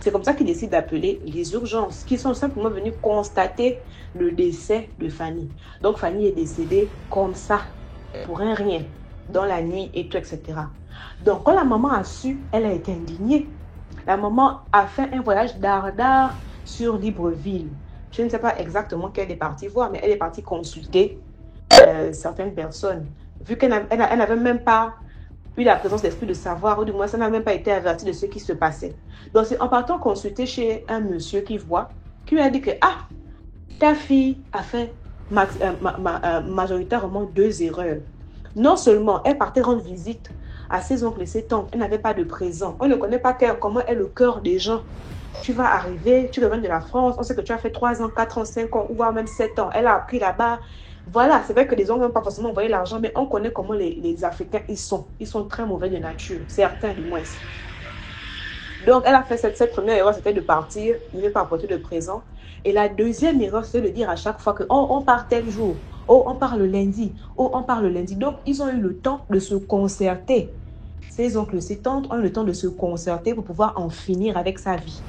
C'est comme ça qu'il décide d'appeler les urgences, qui sont simplement venus constater le décès de Fanny. Donc, Fanny est décédée comme ça, pour un rien, dans la nuit et tout, etc. Donc, quand la maman a su, elle a été indignée. La maman a fait un voyage dardard sur Libreville. Je ne sais pas exactement qu'elle est partie voir, mais elle est partie consulter certaines personnes. Vu qu'elle n'avait même pas eu la présence d'esprit de savoir, ou du moins, ça n'a même pas été averti de ce qui se passait. Donc, c'est en partant consulter chez un monsieur qui voit, qui lui a dit que, ta fille a fait majoritairement 2 erreurs. Non seulement, elle partait rendre visite à ses oncles et ses tantes, elle n'avait pas de présent. On ne connaît pas comment est le cœur des gens. Tu vas arriver, tu reviens de la France, on sait que tu as fait 3 ans, 4 ans, 5 ans, ou voire même 7 ans. Elle a appris là-bas. Voilà, c'est vrai que les oncles n'ont pas forcément envoyé l'argent, mais on connaît comment les Africains, ils sont. Ils sont très mauvais de nature, certains du moins. Donc, elle a fait cette première erreur, c'était de partir, il ne pas apporter de présent. Et la deuxième erreur, c'est de dire à chaque fois que on part tel jour, on part le lundi, on part le lundi. Donc, ils ont eu le temps de se concerter. Ces oncles, ces tantes ont eu le temps de se concerter pour pouvoir en finir avec sa vie.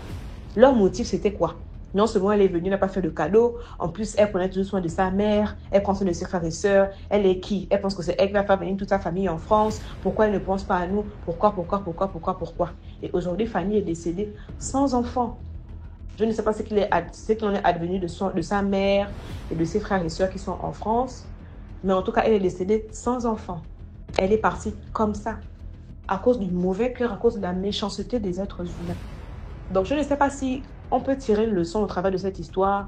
Leur motif, c'était quoi? Non seulement elle est venue, elle n'a pas fait de cadeau, en plus, elle prenait toujours soin de sa mère, elle prend soin de ses frères et sœurs. Elle est qui? Elle pense que c'est elle qui va faire venir toute sa famille en France. Pourquoi elle ne pense pas à nous? Pourquoi? Et aujourd'hui, Fanny est décédée sans enfant. Je ne sais pas ce qu'il en est advenu de sa mère et de ses frères et sœurs qui sont en France. Mais en tout cas, elle est décédée sans enfant. Elle est partie comme ça, à cause du mauvais cœur, à cause de la méchanceté des êtres humains. Donc, je ne sais pas si on peut tirer une leçon au travers de cette histoire.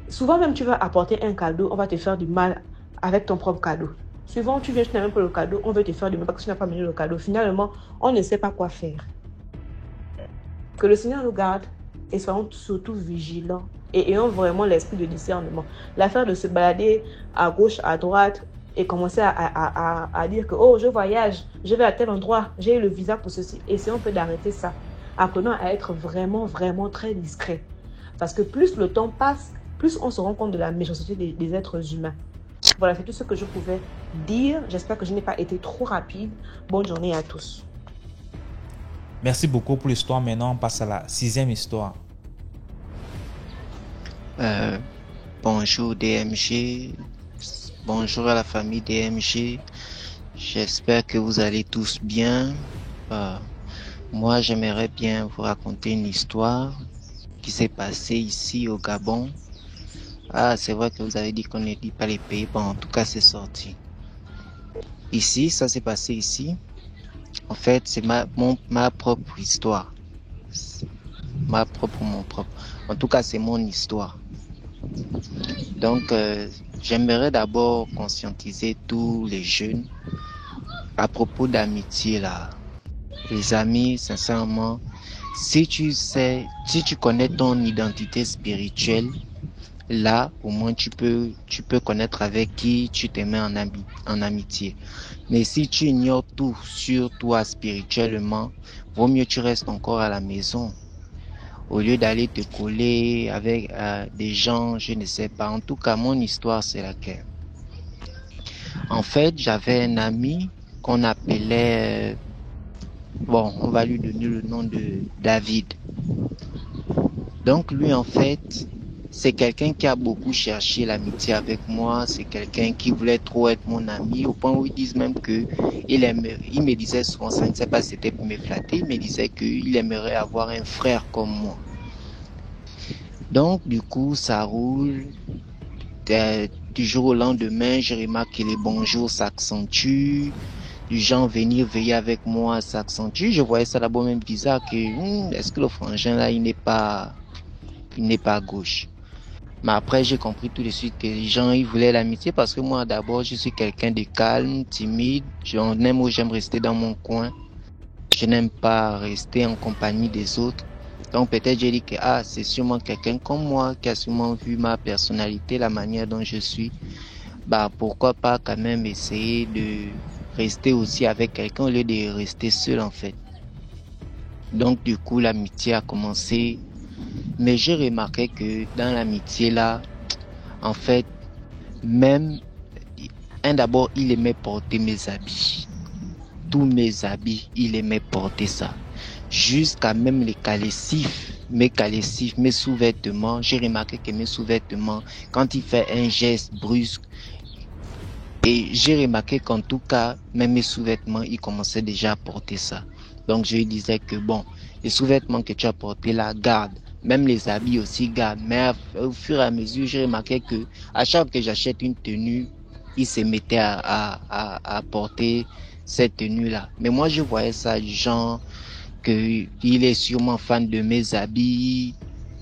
Souvent, même tu vas apporter un cadeau, on va te faire du mal avec ton propre cadeau. Souvent, tu viens, tu n'as même pas le cadeau, on veut te faire du mal parce que tu n'as pas mené le cadeau. Finalement, on ne sait pas quoi faire. Que le Seigneur nous garde et soyons surtout vigilants et ayons vraiment l'esprit de discernement. L'affaire de se balader à gauche, à droite et commencer à dire que je voyage, je vais à tel endroit, j'ai eu le visa pour ceci. Essayons un peu d'arrêter ça. Apprenons à être vraiment, vraiment très discret. Parce que plus le temps passe, plus on se rend compte de la méchanceté des êtres humains. Voilà, c'est tout ce que je pouvais dire. J'espère que je n'ai pas été trop rapide. Bonne journée à tous. Merci beaucoup pour l'histoire. Maintenant, on passe à la 6e histoire. Bonjour DMG. Bonjour à la famille DMG. J'espère que vous allez tous bien. Moi, j'aimerais bien vous raconter une histoire qui s'est passée ici au Gabon. C'est vrai que vous avez dit qu'on ne dit pas les pays. Bon, en tout cas, c'est sorti. Ici, ça s'est passé ici. En fait, c'est ma propre histoire. Mon propre. En tout cas, c'est mon histoire. Donc, j'aimerais d'abord conscientiser tous les jeunes à propos d'amitié là. Les amis, sincèrement, si tu connais ton identité spirituelle, Là, au moins, tu peux connaître avec qui tu te mets en amitié. Mais si tu ignores tout sur toi spirituellement, vaut mieux tu restes encore à la maison. Au lieu d'aller te coller avec des gens, je ne sais pas. En tout cas, mon histoire, c'est laquelle. En fait, j'avais un ami qu'on appelait, bon, on va lui donner le nom de David. Donc lui, en fait, c'est quelqu'un qui a beaucoup cherché l'amitié avec moi. C'est quelqu'un qui voulait trop être mon ami, au point où ils disent même que il me disait souvent, ça ne sais pas si c'était pour me flatter, il me disait qu'il aimerait avoir un frère comme moi. Donc, du coup, ça roule. Du jour au lendemain, je remarque que les bonjours s'accentuent. Du genre venir veiller avec moi s'accentue. Je voyais ça d'abord même bizarre que est-ce que le frangin là, il n'est pas à gauche. Mais après, j'ai compris tout de suite que les gens, ils voulaient l'amitié parce que moi, d'abord, je suis quelqu'un de calme, timide. J'aime rester dans mon coin. Je n'aime pas rester en compagnie des autres. Donc peut-être j'ai dit que c'est sûrement quelqu'un comme moi qui a sûrement vu ma personnalité, la manière dont je suis. Pourquoi pas quand même essayer de rester aussi avec quelqu'un au lieu de rester seul en fait. Donc du coup l'amitié a commencé. Mais j'ai remarqué que dans l'amitié là, en fait, même d'abord il aimait porter mes habits. Tous mes habits, il aimait porter ça. Jusqu'à même mes calcifs, mes sous-vêtements. J'ai remarqué que mes sous-vêtements, quand il fait un geste brusque, et j'ai remarqué qu'en tout cas, même mes sous-vêtements, il commençait déjà à porter ça. Donc je lui disais que bon, les sous-vêtements que tu as portés là, garde. Même les habits aussi, garde. Mais au fur et à mesure, j'ai remarqué que à chaque fois que j'achète une tenue, il se mettait à porter cette tenue-là. Mais moi, je voyais ça, genre, qu'il est sûrement fan de mes habits,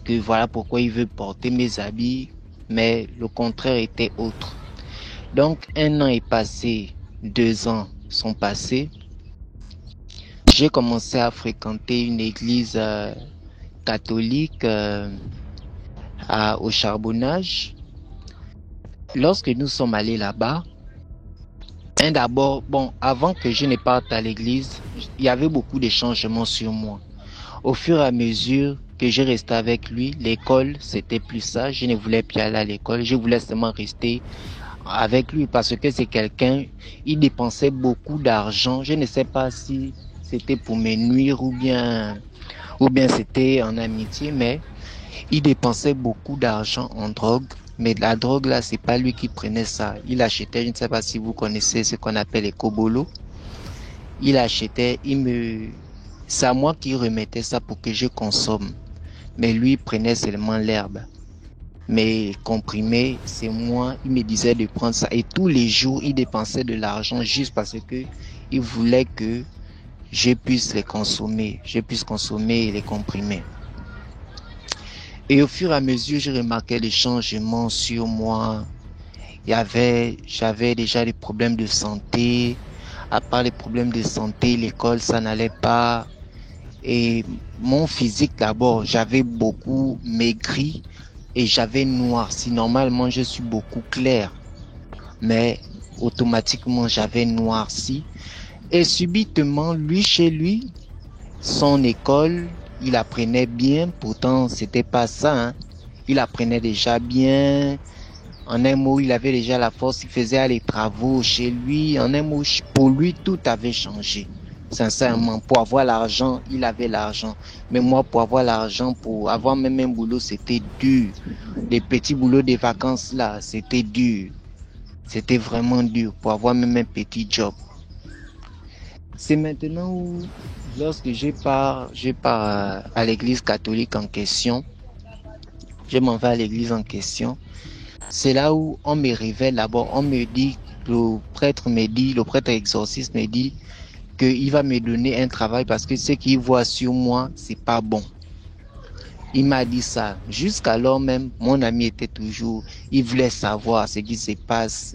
que voilà pourquoi il veut porter mes habits, mais le contraire était autre. Donc, 1 an est passé, 2 ans sont passés. J'ai commencé à fréquenter une église catholique au Charbonnage. Lorsque nous sommes allés là-bas, d'abord, avant que je ne parte à l'église, il y avait beaucoup de changements sur moi. Au fur et à mesure que je restais avec lui, l'école, c'était plus ça. Je ne voulais plus aller à l'école. Je voulais seulement rester avec lui parce que c'est quelqu'un, il dépensait beaucoup d'argent. Je ne sais pas si c'était pour me nuire ou bien c'était en amitié, mais il dépensait beaucoup d'argent en drogue. Mais la drogue là, c'est pas lui qui prenait ça. Il achetait, je ne sais pas si vous connaissez ce qu'on appelle les cobolos. Il achetait, c'est à moi qui remettais ça pour que je consomme. Mais lui, il prenait seulement l'herbe. Mais comprimé, c'est moi, il me disait de prendre ça. Et tous les jours, il dépensait de l'argent juste parce que il voulait que je puisse consommer les comprimés. Et au fur et à mesure, je remarquais des changements sur moi. J'avais déjà des problèmes de santé. À part les problèmes de santé, l'école, ça n'allait pas. Et mon physique d'abord, j'avais beaucoup maigri et j'avais noirci. Normalement, je suis beaucoup clair. Mais automatiquement, j'avais noirci. Et subitement, chez lui, son école, il apprenait bien, pourtant c'était pas ça. Il apprenait déjà bien. En un mot, il avait déjà la force, il faisait les travaux chez lui. En un mot, pour lui, tout avait changé. Sincèrement, pour avoir l'argent, il avait l'argent. Mais moi, pour avoir l'argent, pour avoir même un boulot, c'était dur. Les petits boulots des vacances là, c'était dur. C'était vraiment dur pour avoir même un petit job. C'est maintenant où, lorsque je pars à l'église catholique en question, je m'en vais à l'église en question, c'est là où on me révèle d'abord, on me dit, le prêtre exorciste me dit qu'il va me donner un travail parce que ce qu'il voit sur moi, c'est pas bon. Il m'a dit ça. Jusqu'alors même, mon ami était toujours, il voulait savoir ce qui se passe.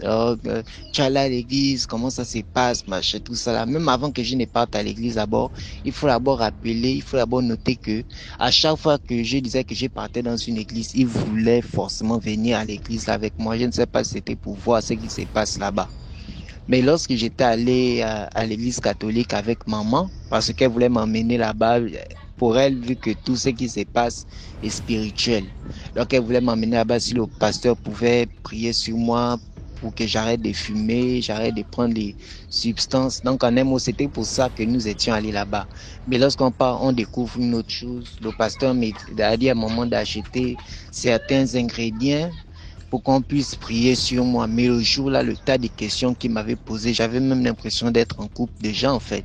Tu es allé à l'église, comment ça se passe, machin, tout ça là. Même avant que je ne parte à l'église d'abord, il faut d'abord rappeler, il faut d'abord noter que à chaque fois que je disais que je partais dans une église, il voulait forcément venir à l'église avec moi. Je ne sais pas si c'était pour voir ce qui se passe là-bas. Mais lorsque j'étais allé à l'église catholique avec maman, parce qu'elle voulait m'emmener là-bas, pour elle, vu que tout ce qui se passe est spirituel. Donc elle voulait m'emmener là-bas si le pasteur pouvait prier sur moi pour que j'arrête de fumer, j'arrête de prendre des substances. Donc en un mot, c'était pour ça que nous étions allés là-bas. Mais lorsqu'on part, on découvre une autre chose. Le pasteur m'a dit à un moment d'acheter certains ingrédients pour qu'on puisse prier sur moi. Mais le jour-là, le tas de questions qu'il m'avait posées, j'avais même l'impression d'être en couple déjà en fait.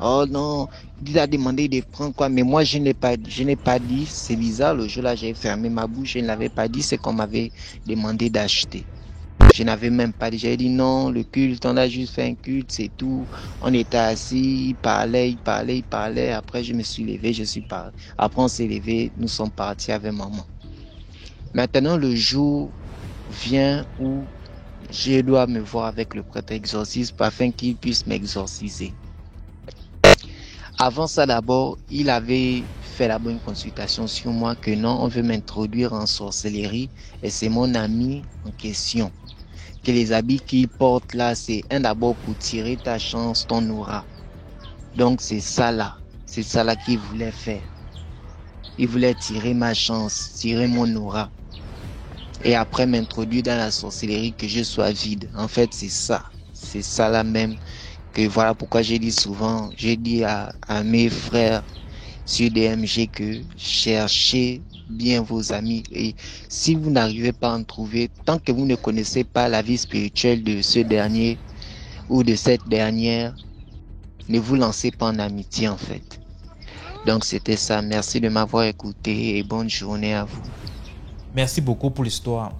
Oh non, il a demandé de prendre quoi, mais moi je n'ai pas dit, c'est bizarre, le jour-là j'ai fermé ma bouche, je ne l'avais pas dit, c'est qu'on m'avait demandé d'acheter. Je n'avais même pas dit, j'ai dit non, le culte, on a juste fait un culte, c'est tout. On était assis, il parlait, après je me suis levé, après on s'est levé, nous sommes partis avec maman. Maintenant le jour vient où je dois me voir avec le prêtre exorciste afin qu'il puisse m'exorciser. Avant ça d'abord, il avait fait la bonne consultation sur moi que non, on veut m'introduire en sorcellerie et c'est mon ami en question. Que les habits qu'il porte là, c'est d'abord pour tirer ta chance, ton aura. Donc c'est ça là qu'il voulait faire. Il voulait tirer ma chance, tirer mon aura. Et après m'introduire dans la sorcellerie que je sois vide. En fait c'est ça là même. Que voilà pourquoi j'ai dit à mes frères sur DMG que cherchez bien vos amis et si vous n'arrivez pas à en trouver, tant que vous ne connaissez pas la vie spirituelle de ce dernier ou de cette dernière, ne vous lancez pas en amitié en fait. Donc c'était ça, merci de m'avoir écouté et bonne journée à vous. Merci beaucoup pour l'histoire.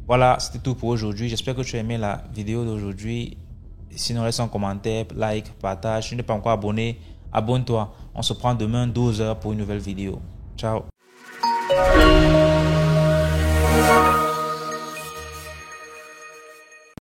Voilà, c'était tout pour aujourd'hui. J'espère que tu as aimé la vidéo d'aujourd'hui. Sinon, laisse un commentaire, like, partage. Si tu n'es pas encore abonné, abonne-toi. On se prend demain 12h pour une nouvelle vidéo. Ciao.